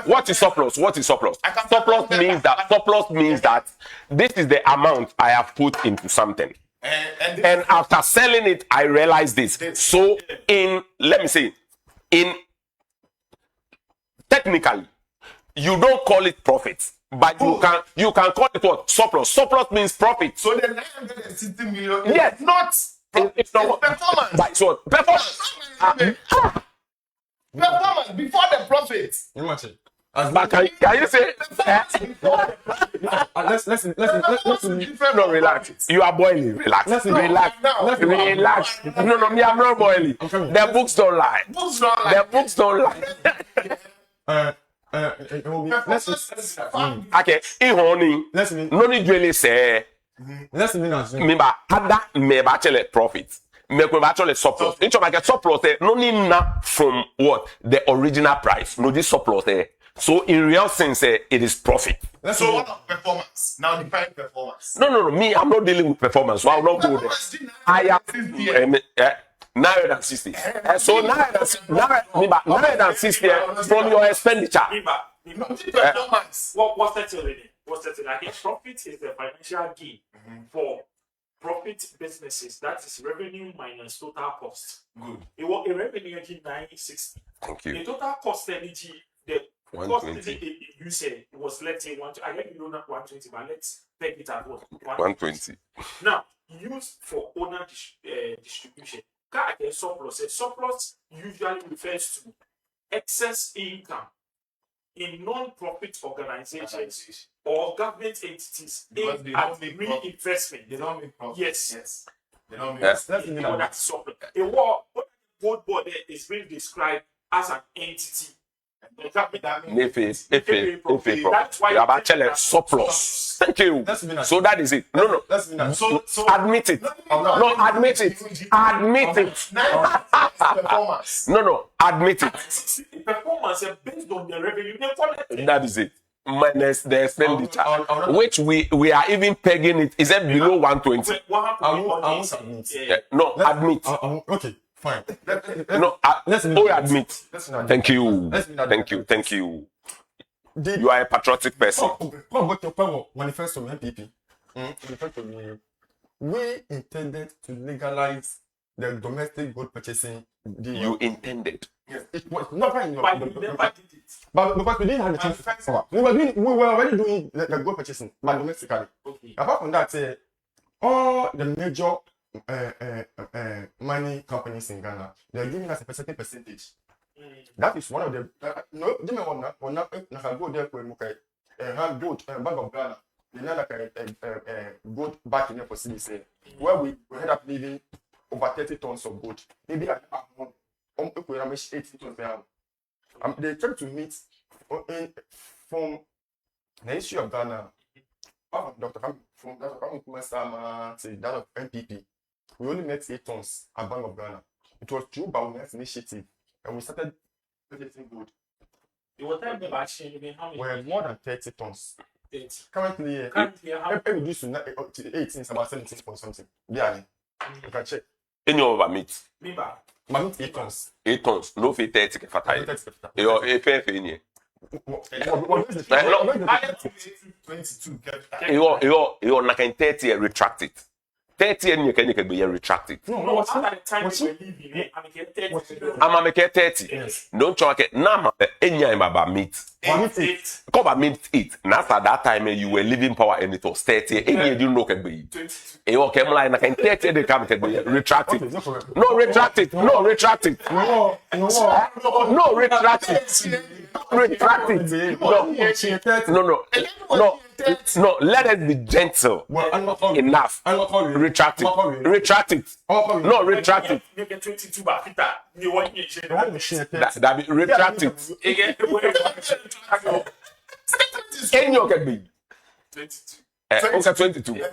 what is surplus? What is surplus? Surplus means that this is the amount I have put into something. And after selling it, I realized this. So technically, you don't call it profit, but you can call it what? Surplus. Surplus means profit. So the 960 million Yes. is not It's not performance. But so performance. Performance before the profit. Imagine. But can you say? No, relax. You are boiling. Relax. Relax. No, me, I'm not boiling. The books don't lie. Books don't lie. The books don't lie. It will be. Okay, honey. No need really say. Let's me Remember, other me actually profit. Me actually surplus. In terms of surplus, no need na from what the original price. No, this surplus there. So in real sense, it is profit. So what of performance? Now define performance. No. Me, I'm not dealing with performance, so I will not go there. I am 960. So 960 from your expenditure. Performance. What's that already? Like profit is the financial gain for profit businesses. That is revenue minus total cost. Good. It was a revenue of 960. Thank you. The total cost energy, the cost 120. you said it was, let's say, 120. I get you know not 120, but let's take it at what? 120. Now, used for owner distribution. Car a surplus. A surplus usually refers to excess income in non-profit organizations or government entities Because aimed they at don't make profit. reinvestment. They don't make profit. Yes. They don't make Yes. Let's me That's surplus. A war, gold board there is being described as an entity. That means If That's why you have actually surplus. Thank you. So that is it. No. Let's me so Admit it. No, admit it. Admit it. 960 performance. No, admit it. Performance based on the revenue they collect. That is it. Minus the expenditure, which we are even pegging it. Is it below 120? What happened I on won't this? admit. No, admit. Okay, fine. No, admit. Thank you. Thank you. You are a patriotic person. Manifesto MPP. Manifesto, we intended to legalize the domestic gold purchasing deal. You intended. It was never in your. But you never did it. But because we didn't have the chance. We were already doing the gold purchasing, but domestically. Okay. Apart from that, all the major mining companies in Ghana, they're giving us a certain percentage. That is one of the no. Give me one. Go there for have gold Bank of Ghana. They know like gold back in there for CDC, where we end up leaving over 30 tons of gold. Maybe I have 80 tons per annum. They try to meet from the history of Ghana. From Sama to that of MPP, we only met 8 tons at Bank of Ghana. It was through Baum's initiative, and we started purchasing gold. It was time about changing how many? We had more than 30 tons. 30. Currently, How every reduced to 18, it's about 17 point something. Yeah, you can check. In your over meat. Remember? My 8 tons. 8 tons. No fit 30 ke fatai. Yo, efe ni. I have 22. Yo, na kan 30 retract it. 30 ni can be retract it. no, after the time we were leaving, I mean, 30. Ama make 30. Yes. Don't try ke na enya baba meat. Cover meat 8. Na after that time you were leaving power and it was 30. Enya you know ke be. 22. Yo, ke mla na kan 30 they come ke be retract it. No problem. No, retract it. No, retract it. No, No, retract it. Retract it. No, let us be gentle. Enough. Retract it. Retract it. No, retract it. You get 22 back. You want me to That be retract it. Any can be. 22. Okay, 22.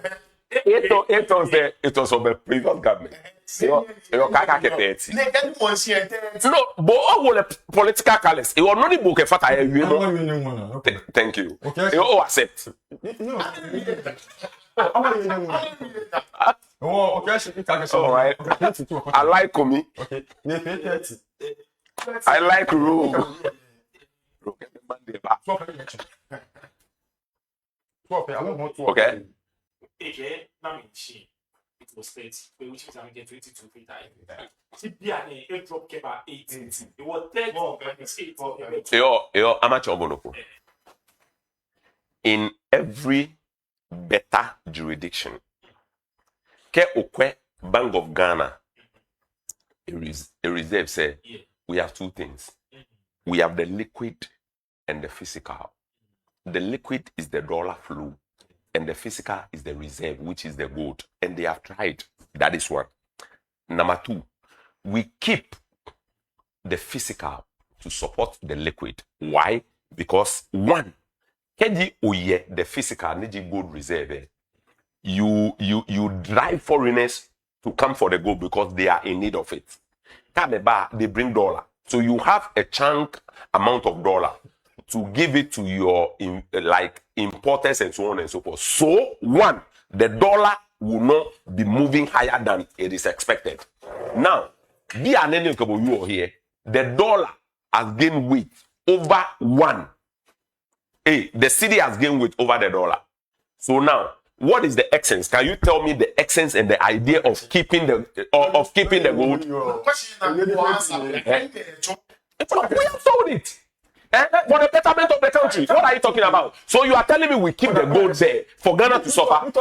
8 tons there. It was from the previous government. Yo kaka ke 30. Ne get one share 30. No, but all will political colors. You no need book fata e wi no. Okay. Thank you. Okay. You all accept. No. Oh, okay. All right. I like me. Okay. Ne pay 30. I like Rogue. Rogue get the Monday back. Okay. Okay, now in she. It was 30, which is I'm getting 22 free time. CBA, it dropped about 18. It was 30, but it's 8. Yo, amateur bonoko. In every better jurisdiction, ke okwe Bank of Ghana, a reserve say we have two things. We have the liquid and the physical. The liquid is the dollar flow, and the physical is the reserve, which is the gold. And they have tried. That is one. Number two, we keep the physical to support the liquid. Why? Because one, the physical gold reserve. You drive foreigners to come for the gold because they are in need of it. They bring dollar. So you have a chunk amount of dollar to give it to your importers and so on and so forth. So one, the dollar will not be moving higher than it is expected. Now, be an you here, the dollar has gained weight over one. The city has gained weight over the dollar. So now, what is the essence? Can you tell me the essence and the idea of keeping the gold? We have sold it. For the betterment of the country. What are you talking about? So you are telling me we keep the gold there for Ghana to suffer?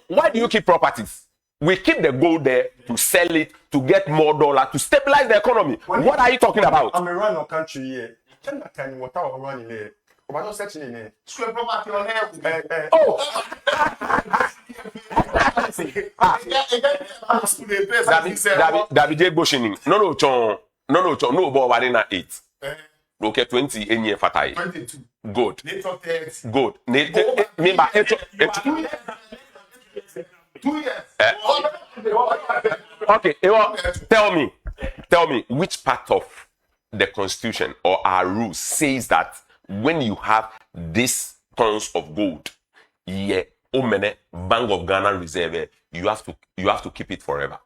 Why do you keep properties? We keep the gold there to sell it, to get more dollar, to stabilize the economy. What are you talking about? I'm around our country here. Can water running there? But not searching in there. Square property on here. Oh! David J. Goshining. No, but what in 8? Okay, 20 in year fatai. 22. Good. Good. 2 years. Okay, tell me which part of the constitution or our rules says that when you have these tons of gold, Bank of Ghana reserve, you have to keep it forever.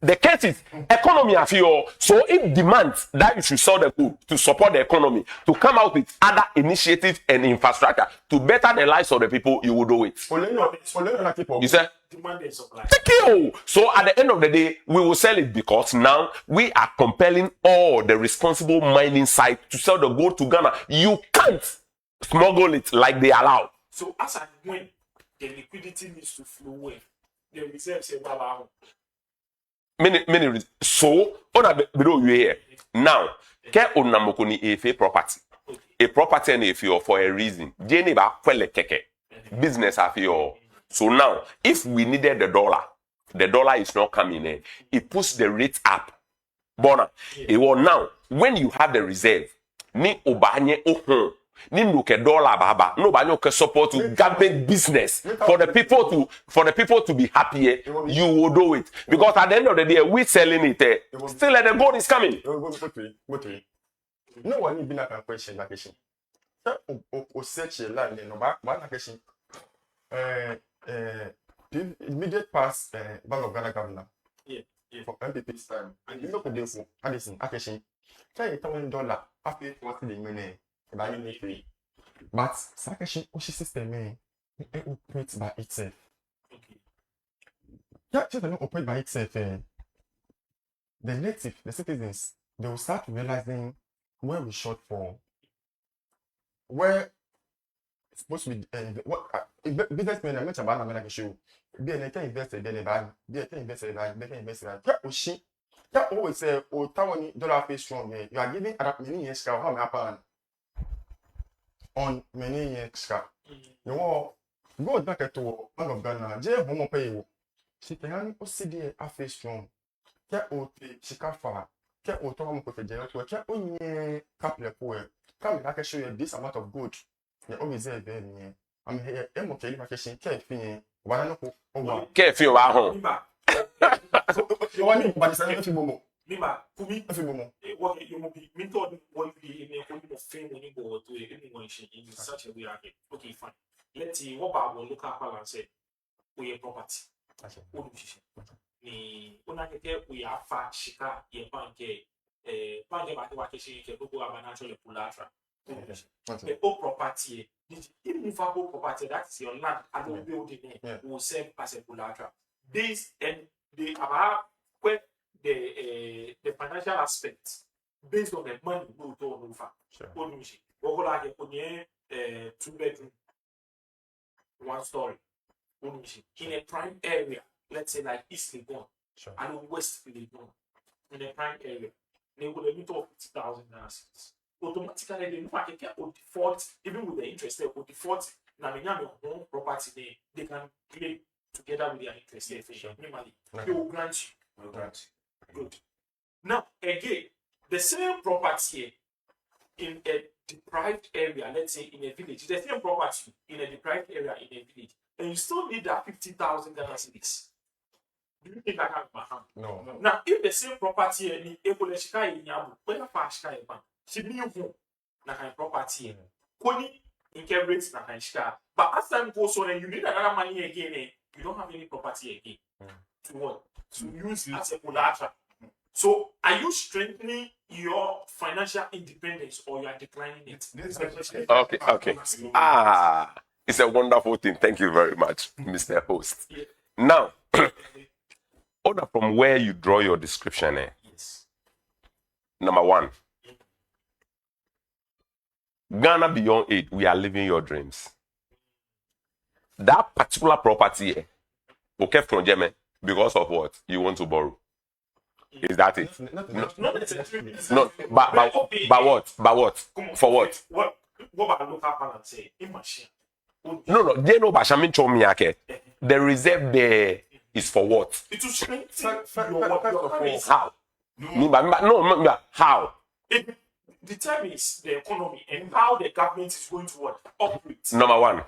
The case is economy of your, so it demands that you should sell the gold to support the economy, to come out with other initiatives and infrastructure to better the lives of the people. You will do it. You say? Demand and supply. Thank you. So at the end of the day, we will sell it because now we are compelling all the responsible mining sites to sell the gold to Ghana. You can't smuggle it like they allow. So as and when the liquidity needs to flow in, the reserves say Many so on a below you here now. Ke onamoko ni efe property. A property and if you for a reason. Jenny ba kwele keke. Business after. So now, if we needed the dollar is not coming in. It puts the rate up. Bona. It will now when you have the reserve, ni obanye ohun. Ni nuke dollar baba. No banyo ke support to government business for the people to be happier. You will do it because at the end of the day we selling it. Still, the gold is coming. No one been a question. O search a line. No back question. Immediate past Bank of Ghana governor. Yeah. For MPP's time. And you look at this. Addison, Akeshi. Tell $1,000 after 40 million. But Sakeshi Oshi system it operates by itself. Okay. Yeah, just not operate by itself. The citizens, they will start realizing where we short for, where it's supposed to be what businessmen are mentioned about American show. Be an investor, then a ban, be an investor, yeah, Oshi. Yeah, always say, oh, $1,000 face strong. You are giving many years how happen. On many extra. You know, go back to Bank of Ghana, J. Homo pay. She can OCD a face strong. Get out she can far. Get out of the jail to a cat only couple of poor. Come, I can show you this amount of good. You always say, I'm here, okay, vacation, care, Why not? Oh, Careful, wow. Remember, you want me, but it's a little more. remember, Kumi, A few more. what you will be mentored what be in a point of fame when you go to anyone in such a way. Okay, fine. Let's see what about local balance we are property. Ni unakeke we are fat shika ye banke banke ba wa keshi ke bubu abanacho le pulatra. The whole property, immovable property, that's your land and the building will serve as a pulatra. This and the about where the financial aspect based on the money we do over. What like a 2-bedroom, 1 story, in a prime area, let's say like East Legon and West Legon, in a prime area, they will limit of 50,000 assets. Automatically, they will default, even with the interest, they will default. Now, home property, they can claim together with their interest. Minimally, they will grant you. Good. Now, again, the same property in a deprived area, let's say in a village, the same property in a deprived area in a village, and you still need that 50,000 cedis. Do you think that can happen? No. Now, if the same property in Ekoleshika in Yabu, where Pashka is bank, she knew home, na property, Koni incorporates na Shika. But as time goes on, and you need another money again, you don't have any property again. To what? To use as a collateral. So, are you strengthening your financial independence or you are declining it? Okay. It's a wonderful thing. Thank you very much, Mr. Host. Yeah. Now, order from where you draw your description. Yes. Number 1, Ghana Beyond 8, we are living your dreams. That particular property, okay, from Germany, because of what? You want to borrow. Is that it? Not necessarily. No, but what? But what? For what? What about local balance say in machine? No, they know Bashamin Chomiake. The reserve there is for what? It will strengthen your How? No, how? It determines the economy and how the government is going to operate. Number 1,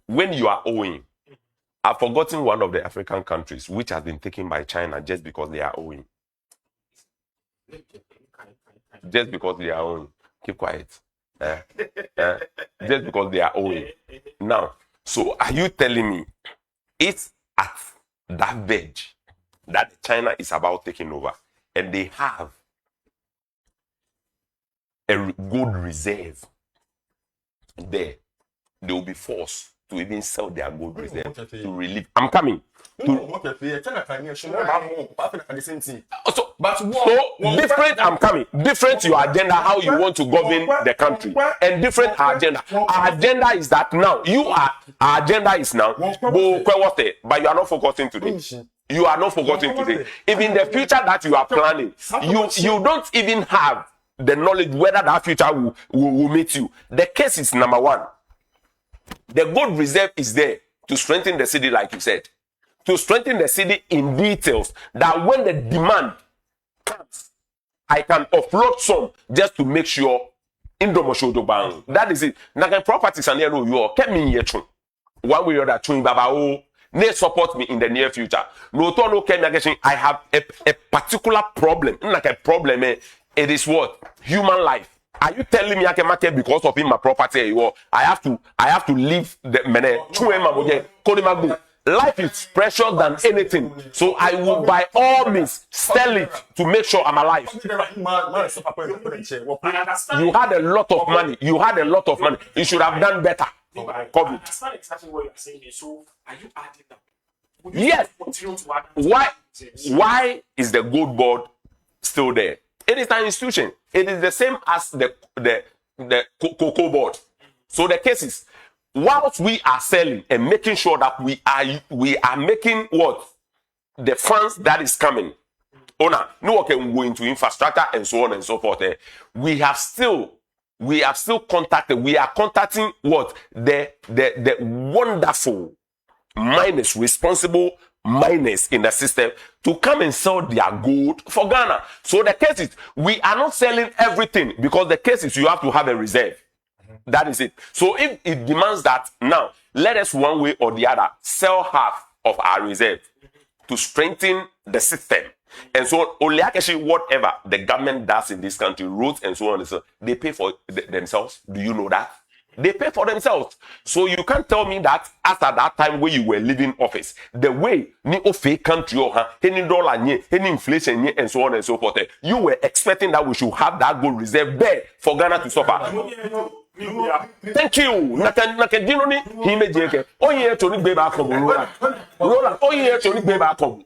when you are owing, I've forgotten one of the African countries which has been taken by China just because they are owing. Just because they are owing. Keep quiet. Just because they are owing. Now, so are you telling me it's at that verge that China is about taking over and they have a good reserve there, they will be forced to even sell their gold reserve to relieve. I'm coming. So different, I'm coming. Different your agenda, how you want to govern the country, and different agenda. Our agenda is that now our agenda is now, but you are not focusing today. You are not forgetting today. If in the future that you are planning, you don't even have the knowledge whether that future will meet you. The case is number 1. The gold reserve is there to strengthen the city, like you said. To strengthen the city in details, that when the demand comes, I can offload some just to make sure that is it. Now, properties and you kept me here. One way or the other, Baba, they support me in the near future. No, I have a particular problem. Like a problem, it is what? Human life. Are you telling me I can market because of my property? I have to leave the mene. Life is precious than anything. So I will by all means sell it to make sure I'm alive. You had a lot of money. You should have done better. I understand exactly what you're saying. So are you adding that? Yes. Why is the gold board still there? It is an institution. It is the same as the cocoa board. So the case is, whilst we are selling and making sure that we are making what the funds that is coming, no one can go into infrastructure and so on and so forth. We are still contacting what the wonderful miners, responsible miners in the system to come and sell their gold for Ghana. So the case is, we are not selling everything because the case is you have to have a reserve. That is it. So if it demands that now, let us one way or the other sell half of our reserve to strengthen the system. And so only actually whatever the government does in this country, roads and so on, and so they pay for themselves. Do you know that? They pay for themselves. So you can't tell me that after that time when you were leaving office, the way ni ofe country or any dollar any inflation and so on and so forth, you were expecting that we should have that gold reserve there for Ghana to suffer. Thank you. Nakadino ni himejeke. Oh yeah, to ni beba come Roland. Oh yeah, to ni beba come.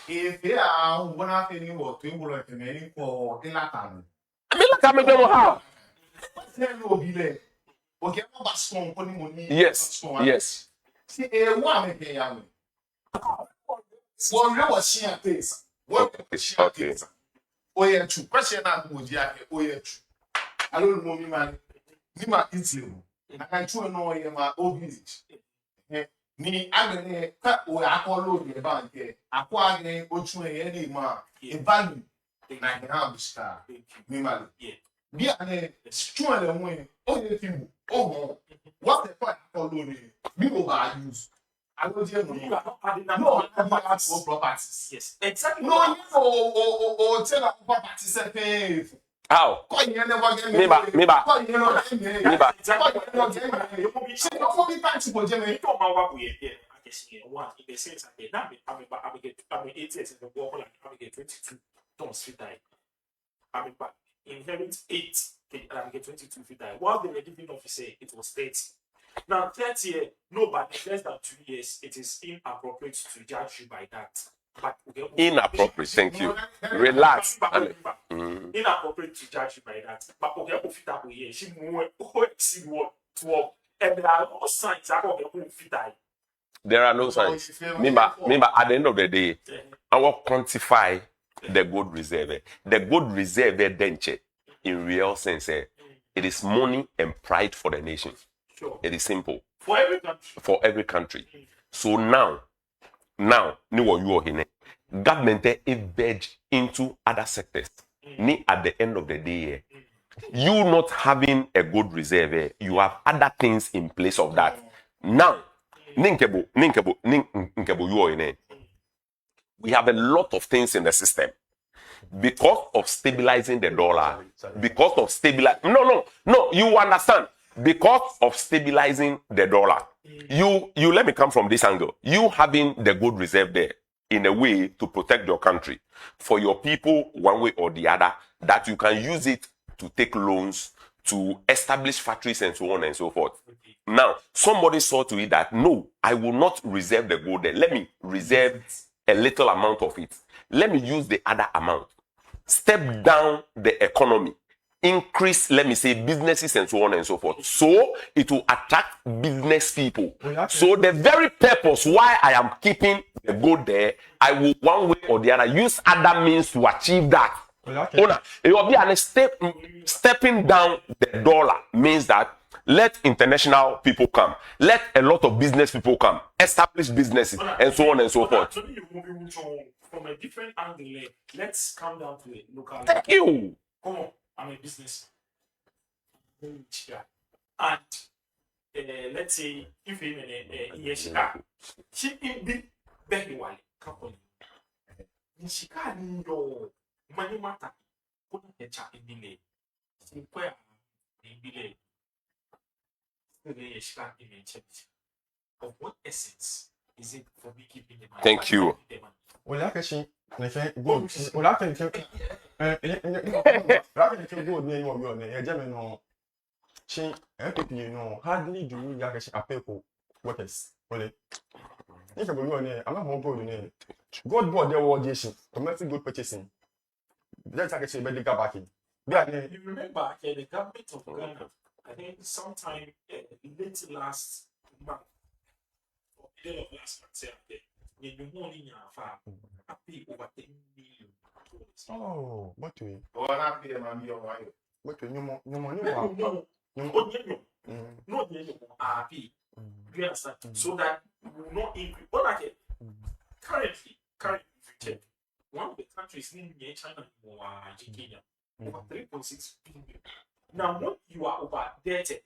If they are one of the new to work in any for in Latin. I mean, like I'm going how. Okay, money. Yes. See, a woman pay young. One was she a place. What she a place? Oh, yeah, true. Question out would ya. Oh, yeah, true. I don't know me, man. Me, my Italy. I can show no in my old village. Me, I'm going to or I call the bank here. I call again, Ochu, any man. A value. I can have the star. Me, man. Be a strong way. Oh, you. Oh, what the fuck? Oh, me over use. I don't hear no. No, I'm not for properties. Yes, exactly. No, tell our properties a pay. How? Meba. Inherit 8 and get 22 feet high. While they were giving officer, it was 30. Now, 30 years, no, but in less than 2 years, it is inappropriate to judge you by that. But Inappropriate, thank you. Relax. Inappropriate to judge you by that. But okay, she and there are no signs that There are no signs. Remember, at the end of the day, I will quantify the gold reserve. The gold reserve denture, in real sense, it is money and pride for the nation. Sure. It is simple. For every country. For every country. So now, government verge into other sectors. At the end of the day, you not having a good reserve, you have other things in place of that. Now, we have a lot of things in the system because of stabilizing the dollar, because of you understand, because of stabilizing the dollar. You let me come from this angle. You having the good reserve there in a way to protect your country for your people one way or the other, that you can use it to take loans, to establish factories and so on and so forth. Now, somebody saw to it that, no, I will not reserve the gold there. Let me reserve a little amount of it. Let me use the other amount. Step down the economy. Increase, let me say, businesses and so on and so forth. So it will attract business people. So the very purpose why I am keeping the gold there, I will one way or the other use other means to achieve that. It will be a stepping down the dollar means that let international people come, let a lot of business people come, establish businesses and so on and so forth. From a different angle, let's come down to it local. Thank you. Come on, I'm a business. And let's say if you're in Chicago, she be very well company. In Chicago, money matter. Put a chat in delay. Where in delay. Of what essence is it for me keeping the money? Thank you. Well, like I say, gold. Well, I can gold near your German or she, hardly do we like a paper workers. Well, think about your name. I'm not more gold in God bought their word, Jason, commercial good purchasing. That's like I say, but they got back in. You remember the government of Ghana, I think sometime late last month, or middle of last month, in the morning, I pay over 10 million. Oh, what do you? Oh, I pay my million. What do you? No money. No, I pay. You understand? So that we will not increase. But like currently, one of the countries in China or Kenya, over 3.6 billion Now, when you are overdated,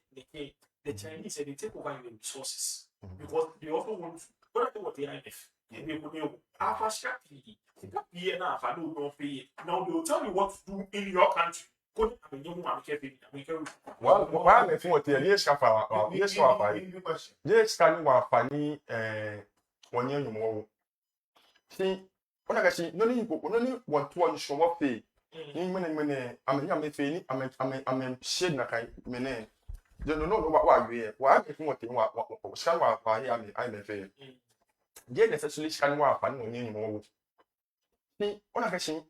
the Chinese they take over your resources because they also want to. What I what the IMF, they will now they will tell you what to do in your country. Well, why am I for the yes, Kafa? Yes, Kafa. Yes, can you funny 1 year more? See, when I see no need want to show up pay. I'm a feeling, I'm shade na kai mene. You know what we are. Why if what you want, I'm a fail. Yet necessarily can work funny 1 year more. See, when I see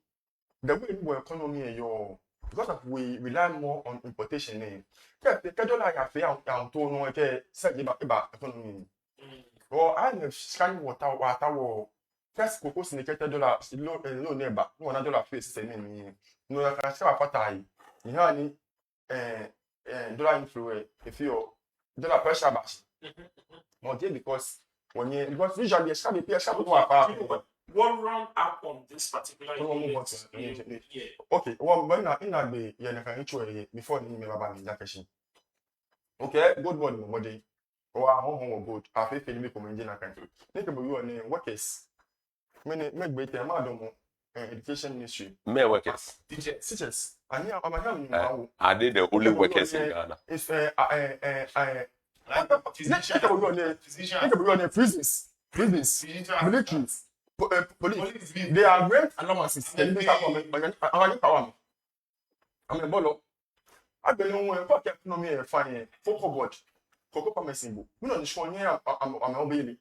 the way we economy your because of we rely more on importation name. The dollar I feel I'm told no okay said about economy. Or I'm a scanning water first cocoa indicated dollar low neighbor, $1 face sending no I can say a fatai. You have any dollar influence if you dollar pressure bash. Or because when you because usually a shabby peer shabby one round up on this particular okay, well, when I in that way, you can before the email about that question. Okay, good morning, body. Or our home good. I feel feeling commending a country. Think about your name, workers. Many make better, madam, education ministry. May workers. Teachers. And here I'm having are they the only workers in Ghana? It's think about your name, prisons, militaries. Police, they are great allowances. I'm a bolo. I don't know when pocket economy fine for board. Cocoa promising. We don't show me I'm a baby.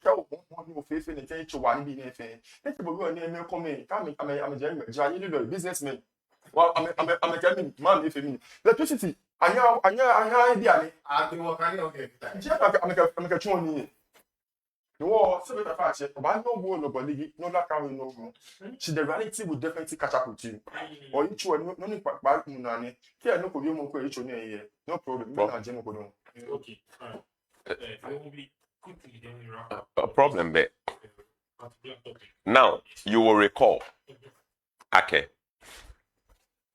Tell one face in the church one being a fan. Think about your name, I'm a businessman. Well, I'm a gaming man if you mean electricity. I know idea. I think what kind of I'm a choni. No, so better fashion. But no more nobody, no like how we know. See, the reality will definitely catch up with you. Or each one, no need back Munani. Here, no problem, no problem. Okay, I will be quickly then we wrap up. A problem there. Now, you will recall, okay,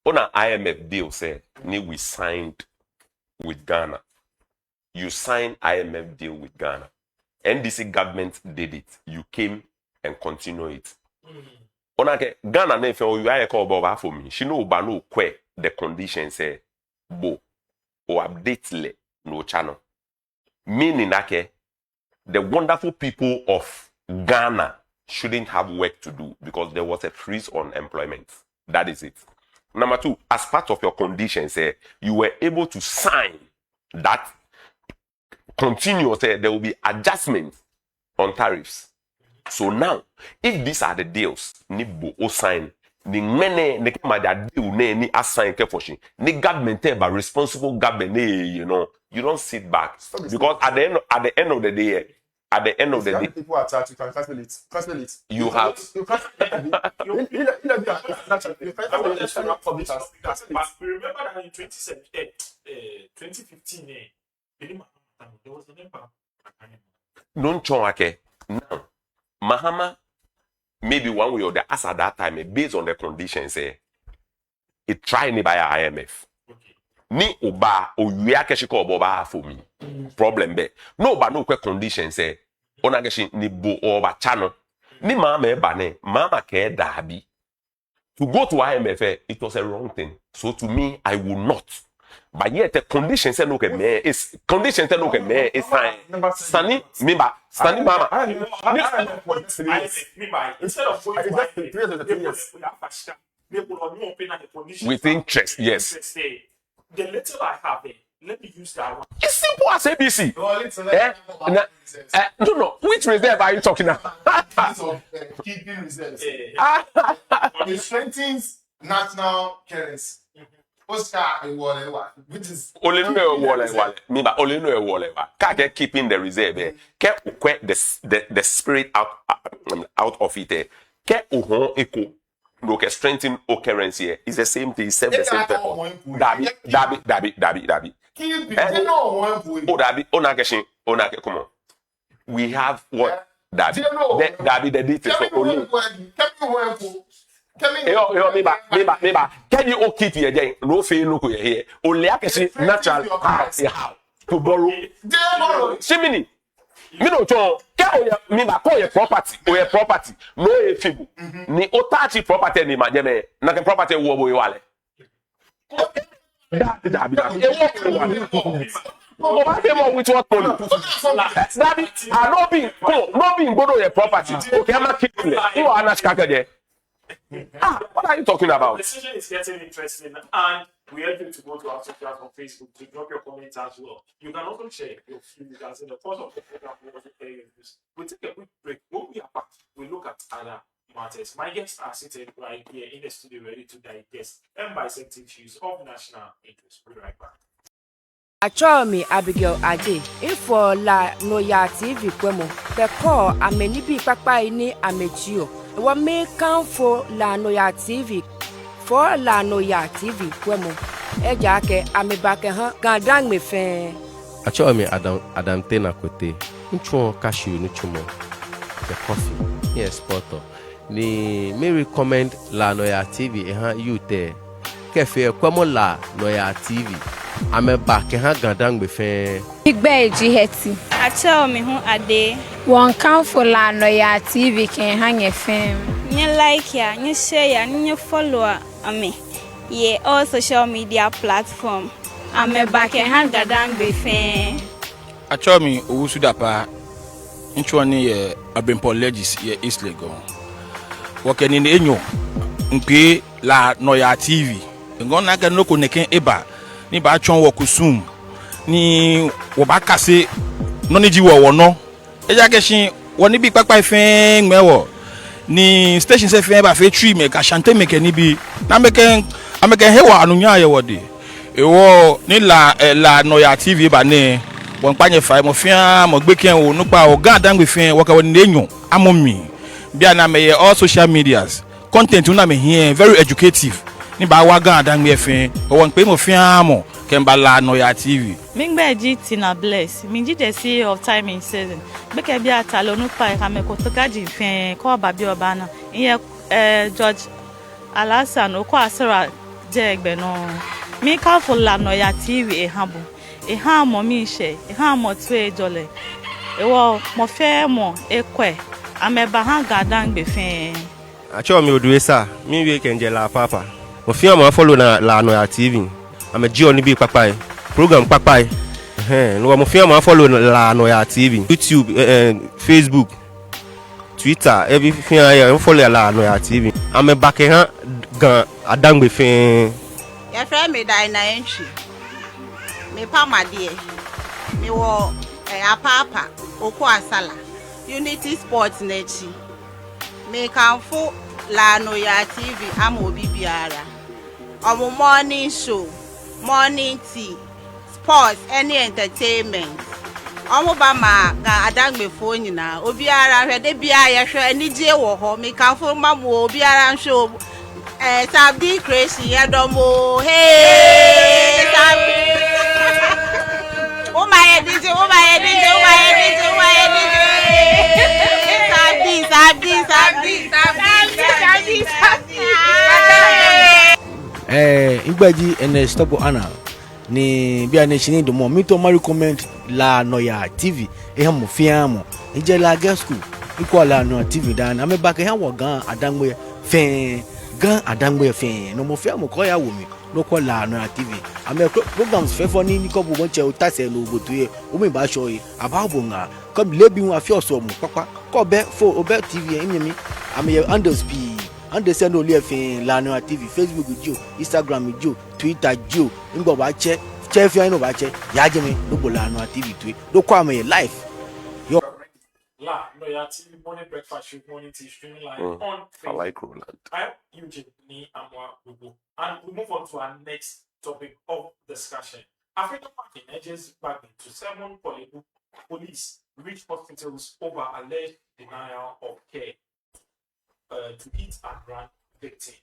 on an IMF deal, say, we signed with Ghana. You signed IMF deal with Ghana. NDC government did it. You came and continue it. Onake Ghana na efe you are call Boba for me. She know ba no kwe the conditions say bo or update le no channel. Meaning that the wonderful people of Ghana shouldn't have work to do because there was a freeze on employment. That is it. Number 2, as part of your conditions, you were able to sign that continue, there will be adjustments on tariffs. So now, if these are the deals, Nibo o sign, the many ne kama that deal ni assign kefoshi, ni government ba responsible government, you don't sit back because at the end of the day, people are charged. You can cancel it. You have. You cancel it. But remember that in 2015, there was an impact. Non chonake. Now, Mahama, maybe one way or the as at that time, based on the conditions, it tried me by IMF. Ni oba o wia keshiko oba for me. Problem be. No ba no conditions ona keshi ni bo oba chano. Ni mama bane, mama ke dabi. To go to IMF, it was a wrong thing. So to me, I will not. But yet the conditions no ke me is conditions no ke me is fine. Stani mama. Instead of going with interest, yes. The little I have there, let me use that one. It's simple as ABC. No. Which reserve are you talking about? Keeping reserves. It strengthens national currency. Oscar and whatever, which is only keeping the reserve. The spirit out of it. Look, strengthen our currency is the same thing, serve the same purpose. Dabi. Come on. We have what? Dabi the details for only. Yo, me ba. Can you keep here, Jay? No fee, no, here. Only I can see natural how to borrow. Simini. Me no cho. Can me ba call your property or your property. No, if you ni otachi property ni ma jeme. Na ke property wo boy wale. Oh, I came up with what money? Daddy, I no being go to your property. Okay, I'm not kidding. Who are not there? What are you talking about? The decision is getting interesting, and we urge you to go to our socials on Facebook to drop your comments as well. You can also share your views as in the course of the program. We'll take a quick break. When we are back, we look at other matters. My guests are seated right here in the studio, ready to digest and bisect issues of national interest. We'll be right back. Achomi Abigail Aje info la Noyaa TV kwemo peko ameni bi papa ini amechio wa me kanfo la Noyaa TV for la Noyaa TV kwemo eja ke amebake han gandang me fe Achomi Adam Tena kote ncho cashew no chumo the coffee yes poto ni me recommend la Noyaa TV you there kefe kwemo la Noyaa TV ameba ke ha gandang be fe Igbe ejiheti Achomi hu ade won kan for la Noyaa TV ken hanye fem nye like ya nye share ya nye follow ame ye all social media platform ameba ke ha gandang be fe Achomi owusu dapa nchwani ye abempo legis ye East Legon wokeni ne enyo mpe la Noyaa TV ngona ga no koneken eba ni ba chon wo kusum ni wo ba kase no ni ji wo no eja ke shin woni bi papa ifen mewo ni station se fen ba fe tree me ka chante me ke ni bi na me ken ameke hewa anunya ye wode ewo ni la Noyaa TV ba ne won panye fa mo fian mo gbe ken wo nupa o gan dangbe fen wo ka woni enyo amomi bia na me all social medias content una me here very educative ni ba wa gan dangbe fen o won pe mo fian mo kemba la Noyaa TV mingbe ji na bless mi ji the see of time in season be ke bia talo nupa ka me ko to gaji fen ko ba bi oba na iye George Alasan o ko asara je egbe no mi ka for la Noyaa TV ehabo ha mo mi se ha mo tu ejole ewo mo fe mo ekwe ameba ha gadan gbe fen Achomi oduesa mi we kenje la papa mo fi am follow na la Noyaa TV ame ji oni bi papa program papa no mo fi am follow la Noyaa TV YouTube Facebook Twitter everything I follow la Noyaa TV ameba ke ha gan adangbe fen ya friend me dai na entry me pama die me wo apapa oku asala Unity Sports nechi me kanfo la Noyaa TV amobi biara omo morning show morning tea sports any entertainment omo ba ma ga adangbe fo nyina obiara hwede bia ye hwe anije wo ho me kanfo mamo obiara show Sabdi crazy yadomo hey oh my DJ Igbaji and stop ana ni bia ne chini do mo mi to ma recommend la Noyaa TV mo fiamo nje la girl school iko la Noyaa TV dan ame ba ke ha wo gan adangbe fen gan adangbe fen no mo fiamo ko ya wo mi no ko la Noyaa TV ame programs fe for ni ko bo che o tase no botu ye o mi ba show yi ababo nga ko lebi wọn afi oso mo papa ko be fo obe TV enyemi ame underspeed understand only fin la Noyaa TV Facebook jo Instagram jo Twitter jo ngbo ba che fi no ba che ya je mi no bo la Noyaa TV tu do kwa me live yo La Noyaa TV morning breakfast show morning tea streaming live on Facebook. I like Roland. I'm Eugene Ni Amwa Bubu, and we move on to our next topic of discussion. African market edges back into 7 police reach hospitals over alleged denial of care to hit and run victim.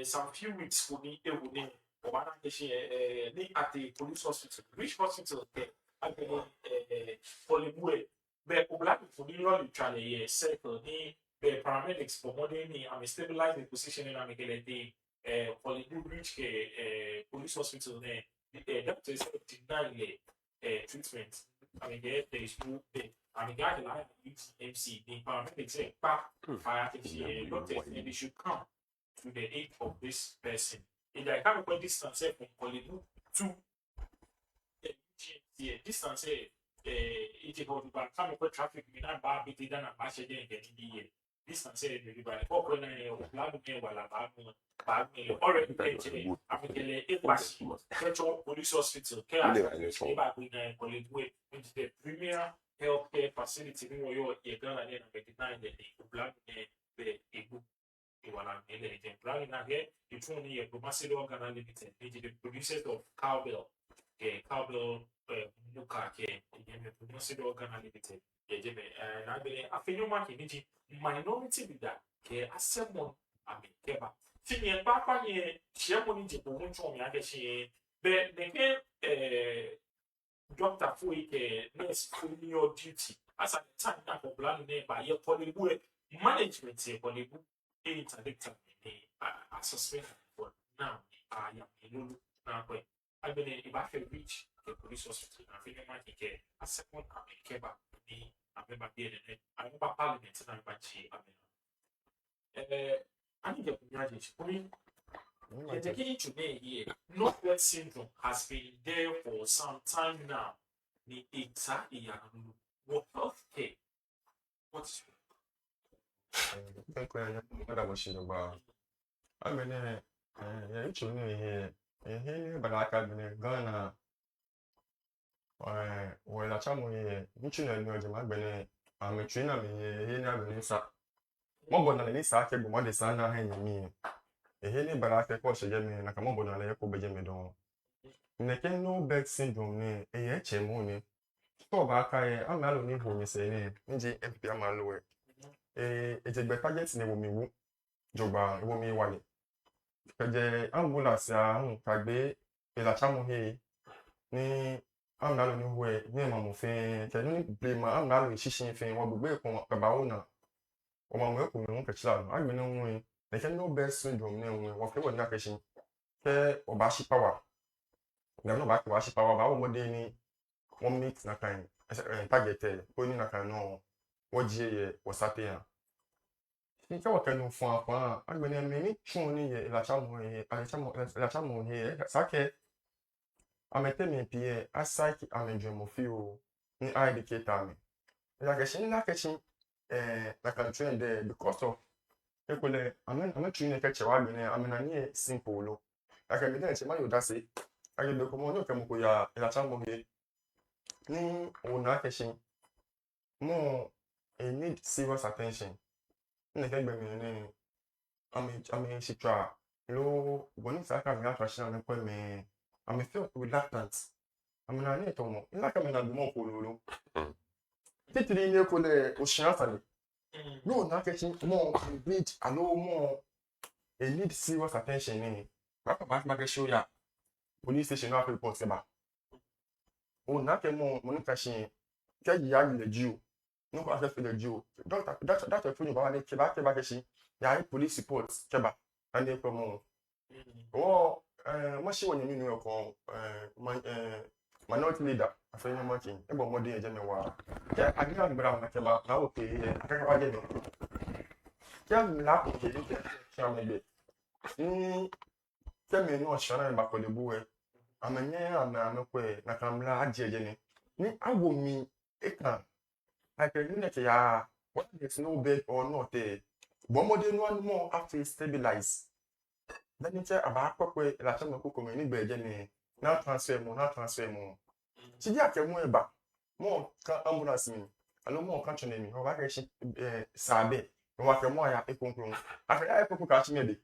Some few weeks for me, at the police hospital, which hospital Polybue, but Oblak for the circle, the paramedics for modern I'm stabilize the position and I'm get the for the reach police hospital there. The doctors deny the treatment. I mean, there is no the I mean, guy like MC, the paramedics say, back fire doctors, and they should come to the aid of this person. If I can't go distance from Polibu to the distance, it is about come for traffic, we not bar better than a bash again in the year. Distance, everybody, open a blood mail while I'm already mentioned. I'm going to Central Police Hospital, care about with the premier healthcare facility. You're gonna denying the blood the book. It's only a Promasilo Organa Limited, the producers of cowbell, cowbell, Muka, the Promasilo Organa Limited. And I believe a phenomenon minority with that, as someone I mean, Keba. See, and Papa, Shamoni, the woman told me, I guess she, but they can, Doctor Fuike, nurse, fully your duty. As at the time, that for plan name by your polywood management, say, polywood, interdictor, I suspect for now. I am a little now. I believe if I can reach the police hospital, I think I might get a second. I mean, Keba, me, I remember being in it. I remember Parliament, and I'm back here. I need to imagine. The key today here, Northwest syndrome has been there for some time now. The exactly what healthcare? What's I mean, it's only here, but I can Ghana. Well, I tell you, which you know, I'm a trainer, here now, more than any sake, but what the son are hanging me. A henny baraka course again, like a mobile and a cobejamedon. Neke no bed syndrome, a HMONE. So back I'm not only who you say, NG FPM Malloy. It's a better get in a woman, Joba, woman wallet. The ambulance, Kagbe, a chamo he. Ni, I'm not only way, near Mamma Fan, can you blame my I'm not only shishing fan, what will be about now. Or my work will not catch that. I'm no way. They can no best syndrome name of the one catching care or bashi power. They are not back to bashi power, but what they need 1 week na kind target pony na kind no what ye was at here. Think what kind of fun. I'm going to make sure you la chamo here. Sake. I'm a tell me Pierre, a psych and a dream of you. Ni I educate me. Like a shin like a chin, like I'm trained there because of. I'm not trying to catch a wagon. I'm in a simple. I can be there. My that's it. I can look more. Look, I'm going to chamber here. Ni or not catching more. I need serious attention. I can be I mean, she try. Low, when it's like I'm not fashion and appointment. I'm a feel reluctant. I'm in a net or more. Like I'm in a more polo. Titty near Ocean. No, not catching more bleed and no more. They need serious attention in it. Back show ya. Police station not report about. Oh, not a more money catching. Tell you the Jew. No access for the Jew. Doctor, that's a phone about the Kebakashi. Yeah, police reports, Keba, and they promote. Oh, much when you know, minority leader. I feel no working. About more than Jamaica. Yeah, I didn't know about now. Okay, I can't get it. Can laugh okay, can maybe. Tell me no shana back on the boy. I'm a near and I'm a quay, like I'm large Jenny. I will mean it can. I can unit ya. What there's no bed or not a. One more than one more after stabilize. Then you tell about Coquay, like some cook community bed, Jenny. Now transfer more. See, ya can move back. More ambulance me. I no more country name. Or I can sabe. What a more happy conclusion. I could catch me.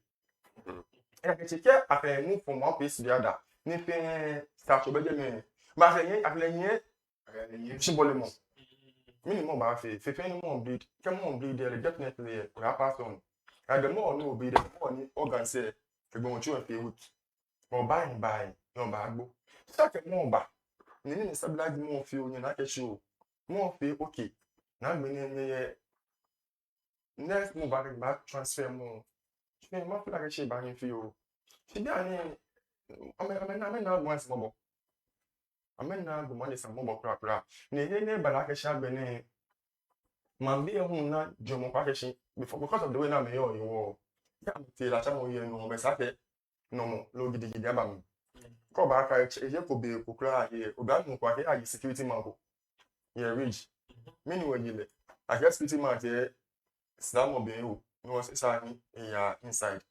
I can take care after I move from one place to the other. Nipping start to be me. But I can symbol minimum by faith. If any more bleed, come on, bleed there definitely. We are passed on. And the more no bleed, the more organ say, we're going to a week. Or by and by, no bad book. Suck it more back. You need to stabilize more fuel, you know, show. More feel okay. Now, meaning next move back transfer more. She ma feel like she banging for you. She be ani I'm now once more. I'm now go money some more crap. Ne ba la ke sha gbe ne. Man be hu na jomo kwa ke shi before because of the way na me yo. Ya me te la cha mo ye no be sa ke no mo lo gidi aba mi. Ko ba ka e ko be ko kra here. Oga nu kwa ke ayi security man ko. Yeah, rich. Many way you I guess security man here Islam obe o. No one say inside.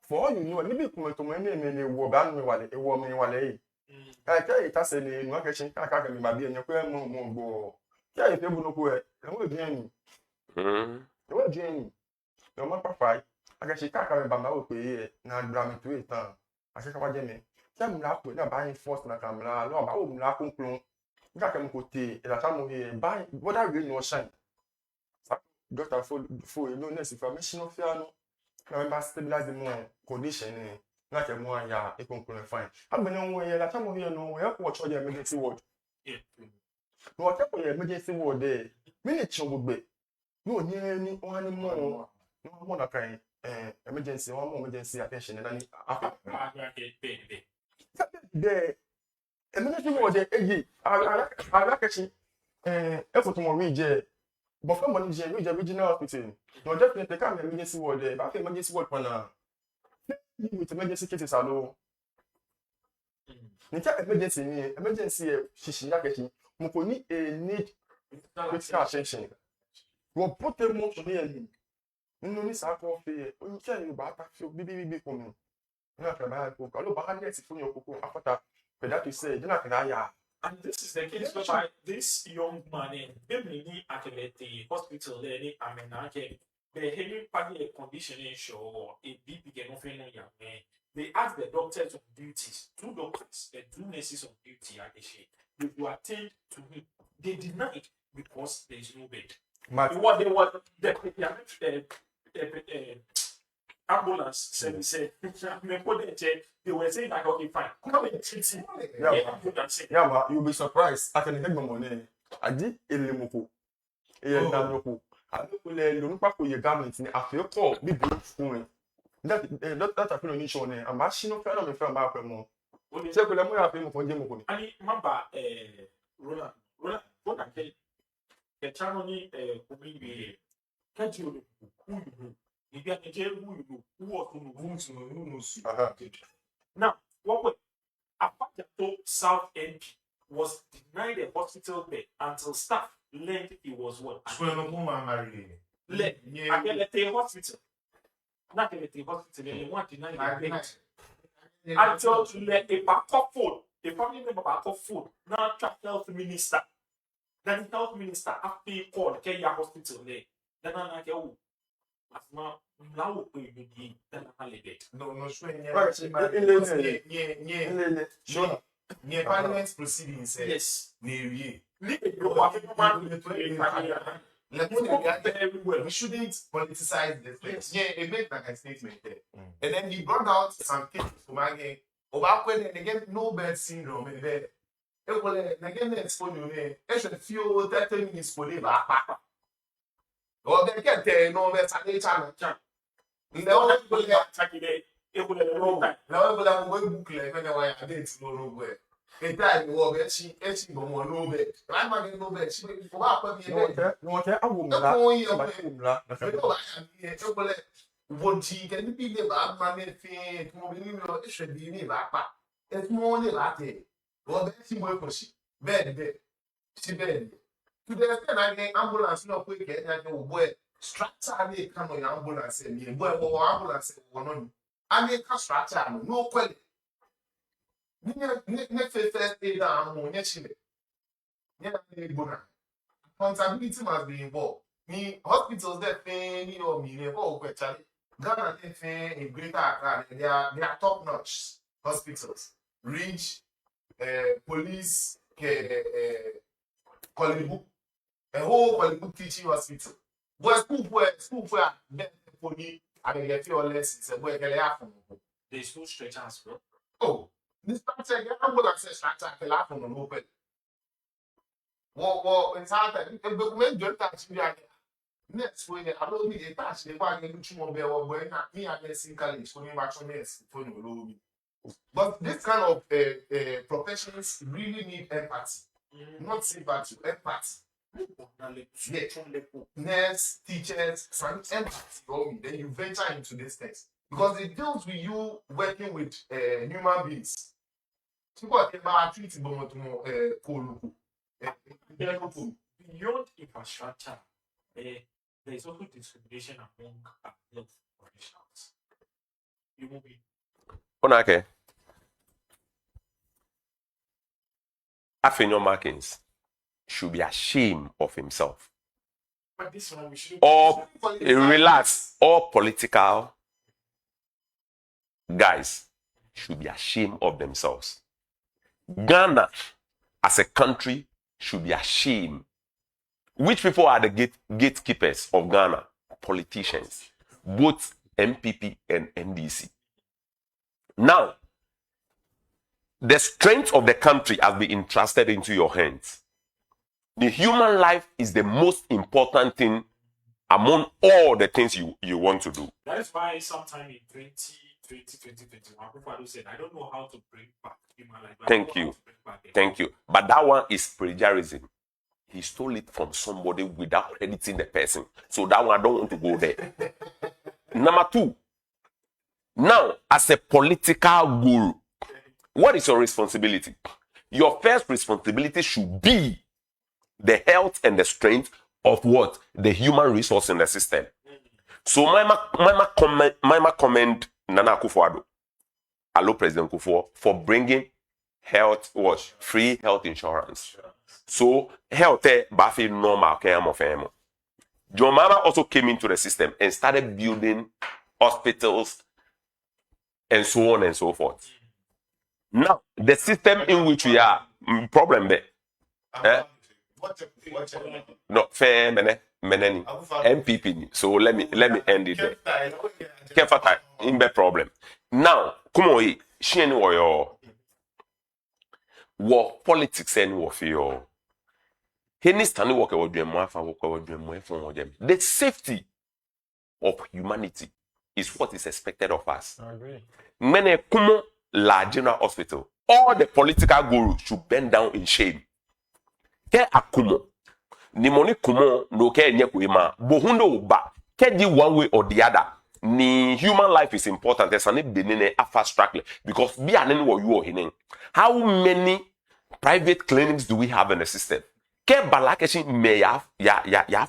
For all you know, maybe come to my name and wo ba nu wale, e wo mi wale yi. Ka ita se ni no ka chin ka mi ba bi enye ko mo gbo. Ka e fe bu no ko e wo bien ni. E wo bien ni. No ma pa fai. Aka shi ka mi ba ma o pe na bra mi tu etan. Ase ka wa je mi. Ka mi la ko na ba force na camera, lo ba o mi la kunklun. Ka ke mi ko te, e la ta mo he ba whether rain or shine. Doctor for no nurse information of no na stabilize the more condition na ke mo ya e conclude fine agbene won ye la ta mo here no we ko cho je emergency ward no ke ko ye emergency ward there minute gbogbe no ni o ani mo no na kan emergency one more emergency attention na ni the emergency ward there ala kechi e ko to mo read je but for money je regional hospital no definitely can emergency ward there but emergency ward pana with emergency cases alone ni emergency shishi ya kechi mo ko ni need critical attention wo put mo so me nínú ní sa ko fe o ni ke ni ba ta fi bibi ko mi na ka ba ko lo ba net fún yo koko after that you say dina ka ya. And this is the case whereby this young man in Bimini at the hospital there, I mean, the heavy party condition show a big they ask the doctors on duties, 2 doctors and 2 nurses on duty at the shade. They will attend to him. They denied because there is no bed. The ambulance service they were saying like okay fine come and treat him. Yeah, you'll be surprised. I can get my money. I did elimoko. Danoko. I don't know pa ko ye garment ni afi ko bi bi fun that I feel on show ne am ashi no fẹ́ me fẹ́ ma pe mo. Se ko le mo ya fi mo ko je mo ko ni. Ani mamba Roland what I the channel ni community can't you if you are the jail, who was now, what was Apajato South MP was denied a hospital bed until staff learned he was what? Let the hospital. Not at the hospital, they want to deny the bed. Until let a backup phone, the family member backup phone, now health minister. Then the health minister after called Kenya Hospital there. Then I go. Asma now we be no parliament proceedings yes we shouldn't politicize this place. Yeah, it made like a statement there. And then he brought out some cases to my game about when again no bed syndrome in there. Again, exposure, I should feel 30 minutes for the back. Or they get there, no better channel. No one will attack it. It will have a booklet when I didn't know where. A time war, she no bed. I'm not no bed. She will go up on the no, I woman. What she can be the bad man, it should be me back. It's more than that. Well, she will push bed. She bed. To the extent I get ambulance, no quick, and I know where structure they come on ambulance and me, where ambulance one on. I make a structure, no quality. First aid down, accountability must be involved. Me, hospitals that pay or me, Ghana in Greater Accra, they are top notch hospitals. Rich, police, Kolibu. A whole Kolibu teaching hospital. But school where for me, I get your lessons and where there's no stretchers, bro. Oh, this structure, I'm going to say structure, I can laugh on the open. Well, in time, if the women don't touch me, Next, when I don't need a touch, the one you do more better when me and nursing college, when you match on nurse, for you. But this kind of professions really need empathy, not sympathy, empathy. Nurse, teachers, some empathy. Then you venture into this text because it deals with you working with human beings. Beyond infrastructure, there is also discrimination among health professionals. You will be Onake. Afenyo Markins should be ashamed of himself. but this one we should Or relax. All political guys should be ashamed of themselves. Ghana, as a country, should be ashamed. Which people are the gatekeepers of Ghana? Politicians, both MPP and NDC. Now, the strength of the country has been entrusted into your hands. The human life is the most important thing among all the things you want to do. That is why sometime in 2021, people said, I don't know how to bring back human life. Thank you. Thank you. But that one is plagiarism. He stole it from somebody without crediting the person. So that one, I don't want to go there. Number two, now, as a political guru, what is your responsibility? Your first responsibility should be the health and the strength of what? The human resource in the system. So, my comment Nana Akufo-Addo, hello President Akufo, for bringing health, what? Free health insurance. So, health, bafi normal, kemo. John Mama also came into the system and started building hospitals and so on and so forth. Now, the system in which we are, problem there. No, fair meneni MPP. So let me end it there. Kefata in the problem. Now, come on, she and war politics and warfare. The safety of humanity is what is expected of us. I agree. Mene kumo la general hospital. All the political gurus should bend down in shame. Ke akumo. Ni moni kumo no ke nye kuima. Bohundo ba. Ke di one way or the other. Ni human life is important. There's an benene a fast track. Because be an wo you hinen. How many private clinics do we have in the system? Ke balakeshi may ya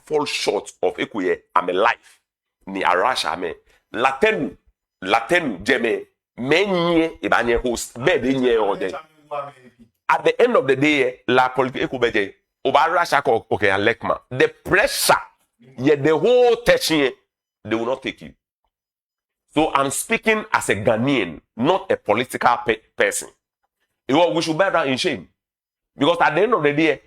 fall short of ekuye ame life. Ni arasha ame. Latenu jeme menye ibanye host bed nye ode. At the end of the day, la politique ekubeje obarasha ko okay lekma. The pressure, yet the whole tension, they will not take you. So I'm speaking as a Ghanaian, not a political person. We should bear that in shame. Because at the end of the day,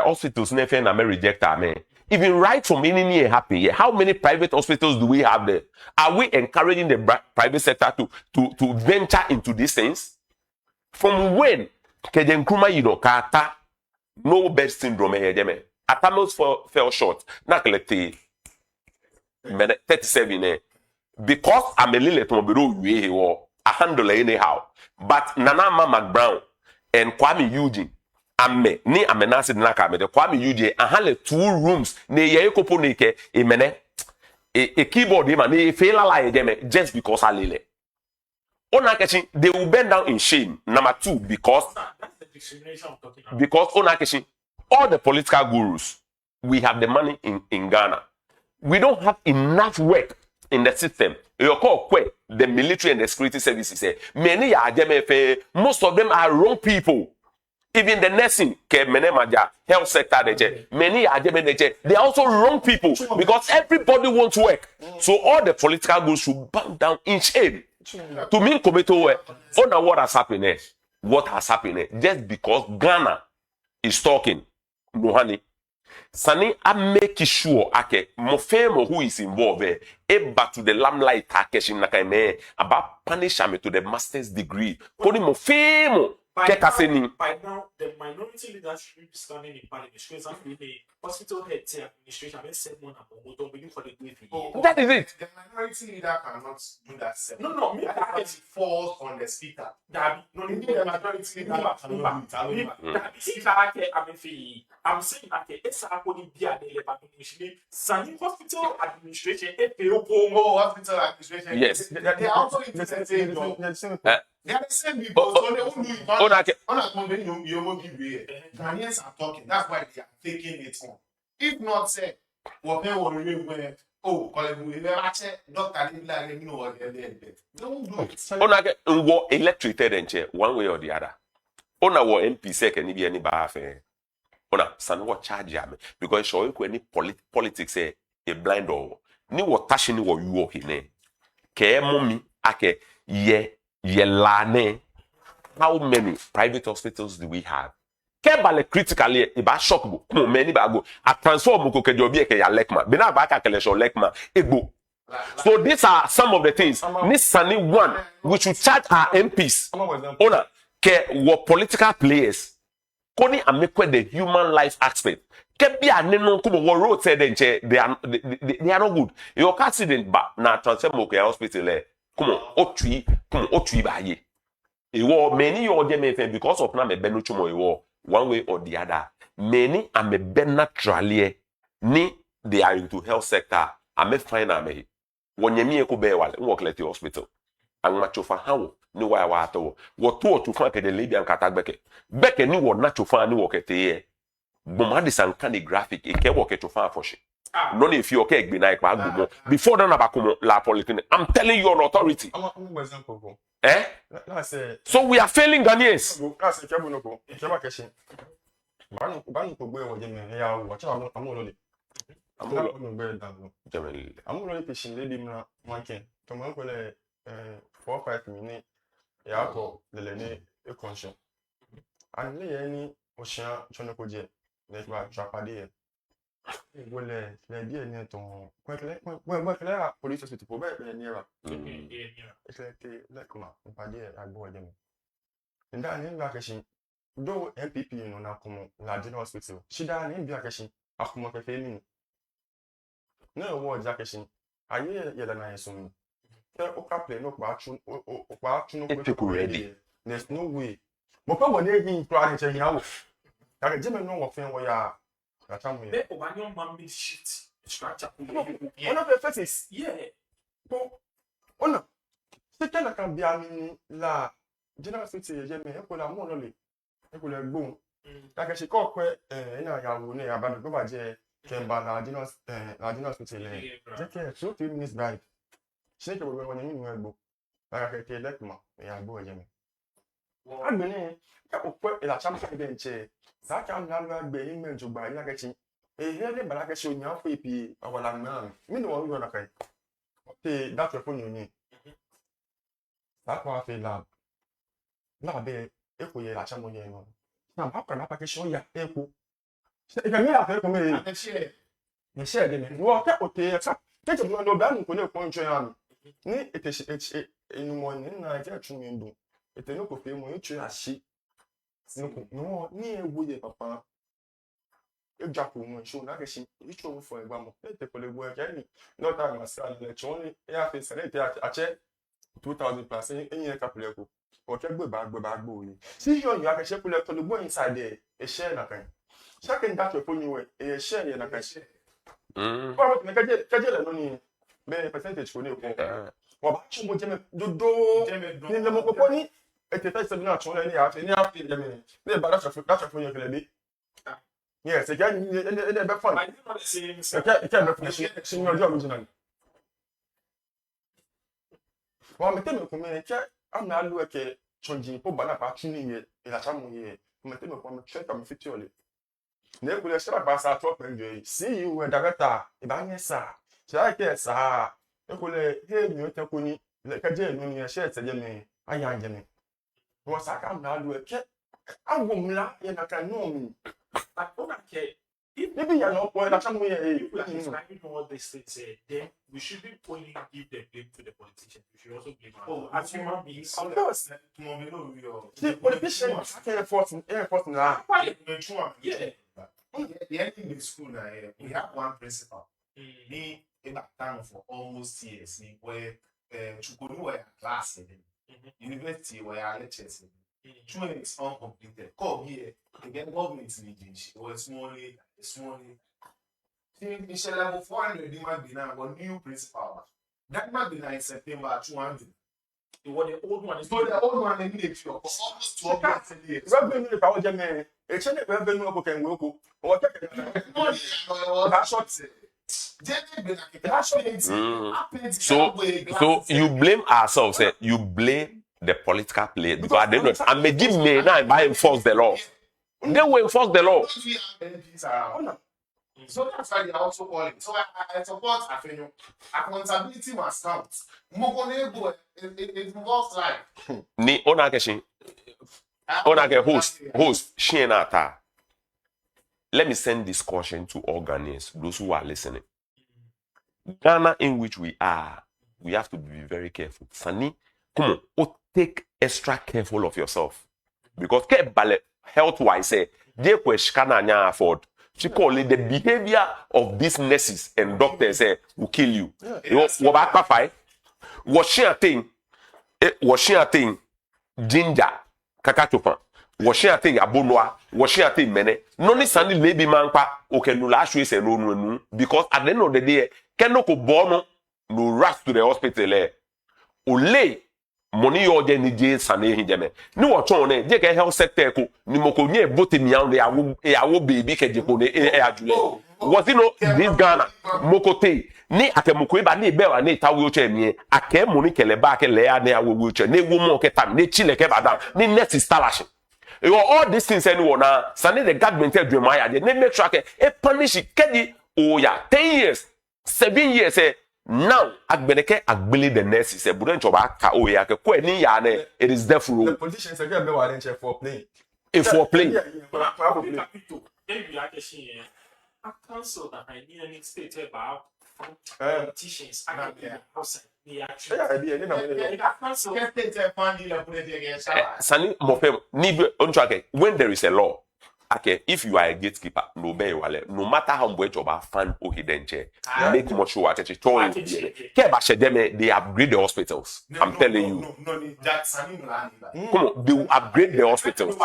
hospitals never reject me. Even right from any year happen, how many private hospitals do we have there? Are we encouraging the private sector to venture into these things? From when kata no bed syndrome Atamos fell short. Nakalete 37 because I'm a little bit I handle anyhow. But Nana Mac Brown and Kwame Eugene ame ni amenase na ka me de Kwame Eugene ahale 2 rooms ne ye koponike emene a keyboard ma ne fail la ye just because alele. Onakechi they will bend down in shame. Number 2 because Onakechi all the political gurus we have the money in Ghana. We don't have enough work in the system. The military and the security services many are most of them are wrong people. Even the nursing health sector many are they are also wrong people because everybody wants to work. So all the political groups should bow down in shame. To me, what has happened? What has happened? Just because Ghana is talking, Mohani. Sani I make sure ake mofemo who is involved eba to the limelight akeshin nakaime about punish me to the master's degree. Koni mofemo By now, the minority leaders should be standing in parliament. For example, the hospital head administration, I said one don't believe for the That is it. The minority leader cannot do that. No, me that it falls on the speaker. That no, the minority leader I'm saying that it's a body beer the Sani hospital administration, hospital administration. Yes. They are also into the same job. They are the same people. So they won't do it. Ghanaians are talking. That's why they are taking it on. If not, say, whatever we doctor didn't know what they're don't do it. Electric one way or the other. Ona wo MP second ni any ba fe. Ona san wo charge ya me because show you any politics a blind or ni wo tashi ni wo you hine. Ke mommy ake ye lane. How many private hospitals do we have? Kebale critically e ba shock go come many ba go a transform ko kejo bi e ke ya lekma be na ba ka collection lekma egbo. So these are some of the things Nisani one we should charge our MPs ona ke wo political players koni amekwe the human life aspect ke bia ne no ko wo road said they are not good your accident ba na transfer mo ke hospital e come otui ba ye e wo many your dem because of na me benu chumo e wo one way or the other. Many are me ben naturally ni they are into health sector. I me find me. When you me ko be wale work at the hospital. Ang machofa hawo ni wa ato. Wo to fan ke de Libyan katagbeke. Beke ni wo na chofa ni wo ke te. Boma de sanka the graphic e ke wo ke chofa for she. No if you okay gbe na ipa agbo. Before that na ba komo la polyclinic. I'm telling you on authority. So we are failing Ghanaians. Do MPP no na komo la general hospital. Shida ni bia keshi akuma fefe mi. Na wo ja keshi. Aye ye da na yeso. Ke oka play no kwa chu no ready. There's no way. Mo pa wo na hin kra ni che yawo. Ya ke jeme no wo fen wo ya. Ya cha mo ye. Be obanyo man mid shit structure. One of the faces. Yeah. Bo ona. C'est qu'elle a quand bien la general hospital je me ko la mo no le. Eko le gbon. Ta ke se ko pe ina yawo ni abanu ko ba je kemba la general hospital le. Je ke so 3 minutes drive. Se ke bo won ni nu egbo. Ta ke te lekma ya gbo je me. Agbene ka o pe la cham se be nche. Sa ka na lu agbe yin me jogba ila ke chi. He le bala ke so nyan fo epi awala na. Mi no wo na kai. Te that phone ni. Sa ko afi lab. Be eko ye la chamo ye no. Na ba kana pa ke so ya eko. Se e me afa eko me. I share. Ni share de me. Wo ke o te sa. Ke je mo no ba nu ko le ko ncho ya mi. Ni ete enu mo ni na je tun mi ndun. Ete no ko fe mo ncho ya shi. No ni ewu ye papa. E ja ko mo ncho na ke shi. Icho mo fo egba mo. Ete ko le gbo e ke ni. No ta ma sa le chon ni e a fe se le te a che 2000 plus enye ka pele ko. Okay, go back. See you are actually put to go inside there. A share na kan. Second that you put you a share na kan. What me kaje no ni be percentage ko ni ko. Wa ba chu mo jeme dodo. Ni le mo ko ni e te face na chu ni a fi jeme. Ni ba that you you kele bi. Yes, again e be fun. I not the same. E can be fun. She no job original. Wa me teme ko me che am na lu eke chonji po bana pa tuni ye la chamu ye me teme ko me check am fitiole ne ko le shara ba sa top enjoy see you we director e ba nye sa cha ke sa e ko le he mi o te ko ni le ka je no ni e she te je me aya anje me wo sa ka am na lu eke agwo mla ye na ka no mi But ona ke Maybe you're not point. That's something If we are describing all these things, then we shouldn't only give the blame to the politicians. We should also blame ourselves. As human beings. Of course. See, politicians can't enforce that. Yeah. The end in the school now, we have one principal. Me in that town for almost years. Where Chukuru were class in university where lectures in. Children is uncompleted. Come here, again, government in English. It was smallly. See, level 400, it might be now one new principal. That might be now in September 200. It was the old one. So the old one, they need for almost 12 years. Revenue the power German. A channel revenue can work. Or That's what. So you blame ourselves, you blame the political players because they don't. And Meji may not enforce the law. They will enforce the law. So that's why they are also calling. So I support Afenyo. Accountability must count. Mokonego, it involves life. Ni onake host Shienata. Let me send this caution to all Ghanaians, those who are listening. Ghana, in which we are, we have to be very careful. Sani, come on, take extra careful of yourself. Because health-wise, they can afford. She call it the behavior of these nurses and doctors will kill you. Washing a thing, ginger, kakatopan. Washing a thing, abonwa, washing a thing, mene. Noni sani baby man pa, okay, no last week say no, because at the end of the day, kenoko bono no rush to the hospital. Ole money yo je ni je sane hijeme. Ni wo chon ne, je ke health sector ko, ni moko nye bote mi ande awo baby ke je ko ne ajule. Was it no this Ghana mokote ni atemoko ba ni be wa ni ta wheelchair mi ake money kele ba ke le ane awo wheelchair ne wo mo ke tam ne chile ke ba down ni next installation. All these things anyone now, suddenly the government tell you my idea. They make sure that punish it. Oh yeah, 10 years, 7 years. Now, Agbeneke Agbili the nurses. Budan choba ka oh yeah. It is there for the politicians again. They were arranged for playing. For playing. I cancel that I need any state about politicians. I can outside. Sani mofem ni onchake when there is a law. Okay, if you are a gatekeeper, no matter how much of a fan or hidden chair, make much sure at it. They upgrade the hospitals. I'm telling you. Come on, they will upgrade the hospitals.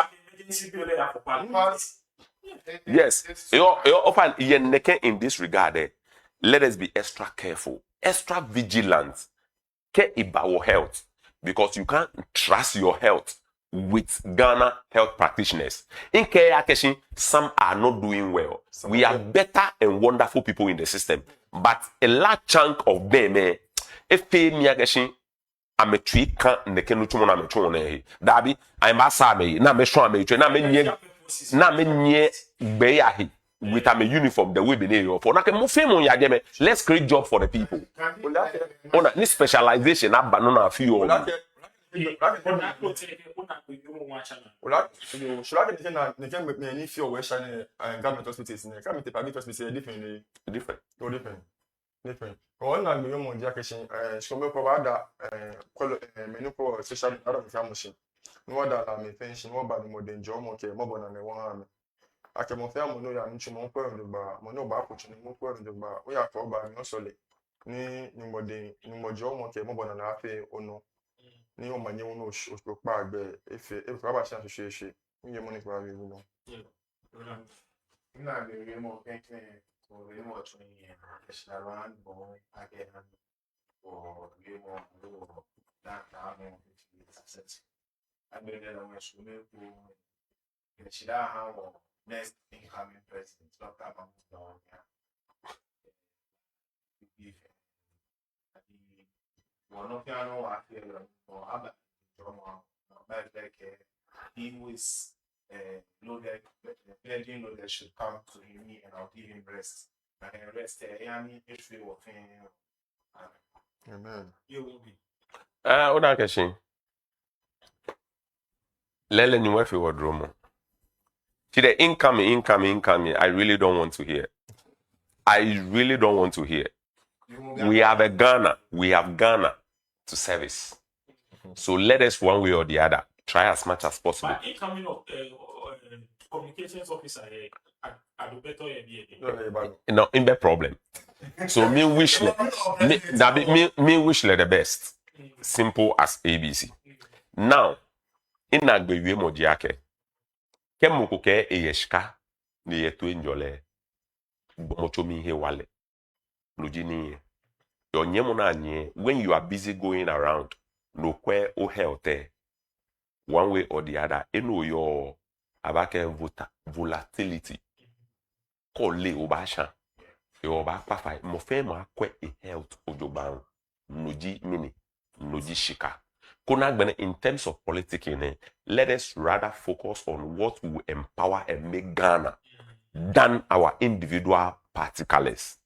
Yes, you often in this regard. Let us be extra careful, extra vigilant. Care about your health because you can't trust your health with Ghana health practitioners. In Kenya, some are not doing well. We are better and wonderful people in the system, but a large chunk of them, if pay me I'm a tree can't the Kenutumon I'm a tone. Dabi, I'm a Sami, na me show me, na me beyahi. With a uniform, the way be near for na mo fame on yageme. Let's create job for the people. On this specialization, I banana few. Should I get the with me any few Western government hospitals? Government private hospitals different. One na me mo dia question so me provide menu for social machine. No other me pension no ba me modern job mo ke mo bona me wan. Ake mo fẹ́ mo no ya nchi mo kwa ndogba mo no ba akwuchi mo kwa ndogba o ya to ba no sole ni mojo mo ke mo bona na afi ono ni o manye wo no o pa agbe efe ba sha hwehwe ni mo ni kwa wi no na be mo kenken o re mo tun yen sharan bo again or we mo do that mo success agbe na mo sume ko shida ha wo next incoming president, Dr. Noyaa. One of you know I feel or other like he who is loaded, pledging loaded should come to me and I'll give him rest. And rest any issue of him. Amen. You will be. Una question. Lele ni wefi wodromo. See the incoming. I really don't want to hear. We have Ghana to service. So let us one way or the other try as much as possible. But incoming of communications officer, I do better. No, in the problem. So me wish me wish the best. Simple as ABC. Now, in Nagbe Mojiake, Kemuke Eyeshka, the yetu enjole, Mochomi he wale, Nujini. Your nyemona nye, when you are busy going around, no kwe o health, one way or the other, eno your abake volatility. Call le obasha. Your back pafai, mofema kwe e health ojoban, noji mini, noji shika. In terms of politics, let us rather focus on what will empower and make Ghana than our individual particulars.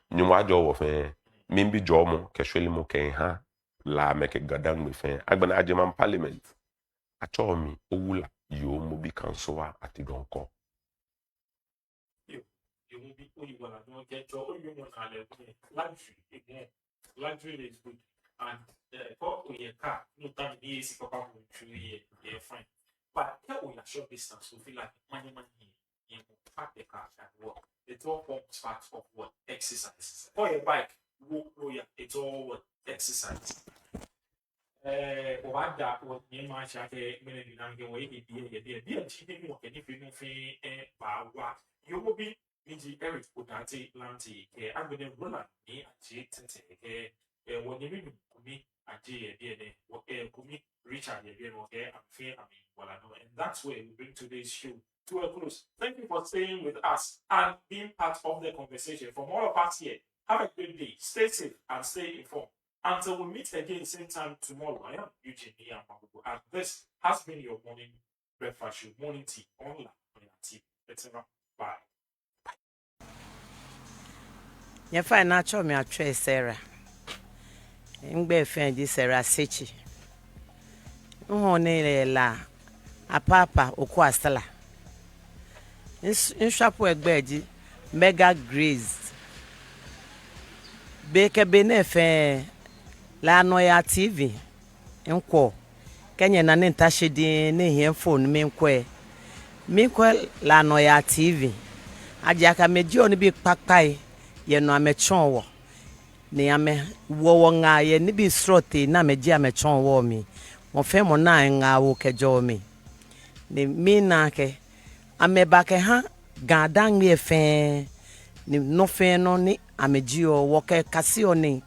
Nyuma jo wo fe mimbi jo mo keshweli mo ken ha la make gadan me fe agbana ajeman parliament acho mi owula yo mo bi kansoa ati donko You will be you will not get your own luxury is good. And your car, no time the AC papa will fine. But here we are short distance, we feel like money, you park the car and walk. It's all forms part of what exercise. For your bike, walk, it's all what exercise. What that what you might have a minute in a way, if you will be Miji Eric Udati Lanti, I'm going to run at me at when you meet me at DNA, what Kumi, Richard, okay, I'm fair, I know, and that's where we bring today's show to a close. Thank you for staying with us and being part of the conversation. From all of us here, have a good day, stay safe and stay informed. Until we meet again same time tomorrow, I am Eugene Mabubu, and this has been your morning breakfast show, morning tea, online, on your TV, etc. Bye. You find natural me a trace Sarah. Ngbe fendi Sarah Sechi. Nhone la apapa oku asala. Nshapu egbeji mega grace. Beke benefe la Noyaa TV. Nkwo. Kenya na ntashi di ne hie phone me nkwe. Mi nkwe la Noyaa TV. Ajaka meji oni bi papai ye no amechon wo. Ne ame wo nga ye ni bi srote na meji amechon wo mi. Mo fe mo na nga wo kejo mi. Ne mi na ke ameba ke ha gadan mi efe ni no fe no ni ameji o wo ke kasi oni.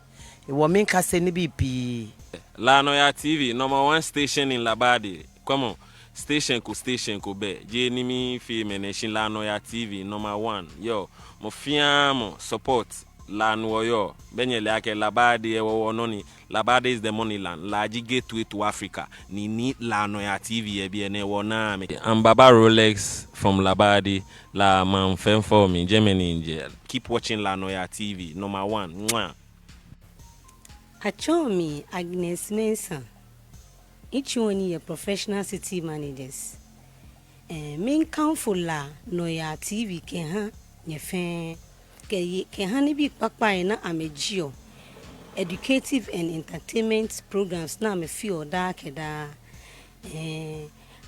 Wo mi kase ni bi pi. La Noyaa TV, #1 station in Labadi. Come on. Station ko be. Je ni mi fi mention La Noyaa TV #1. Yo, mo fiamo support la Noyaa. Benye le ake Labadi e wo noni. Labadi is the money land. La ji gateway to Africa. Ni La Noyaa TV e bi ene wo na me. I'm Baba Rolex from Labadi. La man fem for me Germany in jail. Keep watching La Noyaa TV #1. Mwah. Achomi Agnes Mensah. Each one is professional city managers. Main council La Noyaa TV kenha nyefen kenha ni bi papa na amejio educative and entertainment programs na me feel da keda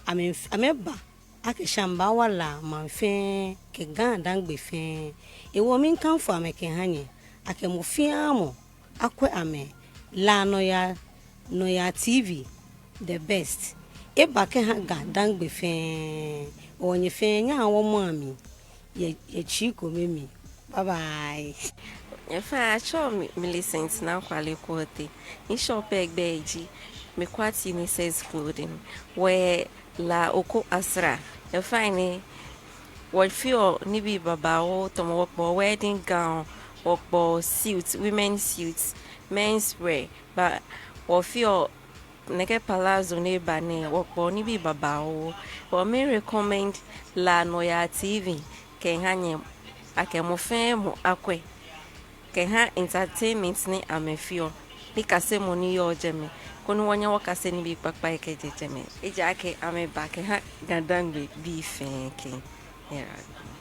ameba akeshamba wala manfen ke gandan gbe fen e wo main council amekenha nye akemofiamo akwe ame La Noyaa TV the best. E ba ke ha ga dangbe fe onye fe nya wo mami ye chiko memi. Bye bye. If I show me Millicent now quality quality. In shop egbeji me kwati ni says clothing where la oko asra. If I ni what feel ni bi babao to work wedding gown or suits, women's suits, men's wear, but or feel neke palazzo ne bane wopo ni bi babao or me recommend La Noyaa TV ke hanye ake mo fe mo akwe ke ha entertainment ni amefio ni kase mo ni yo jeme kono wanya wakase ni bi papa e ke jeme e ja ke ame ba ke ha gadangbe bi fen ke yeah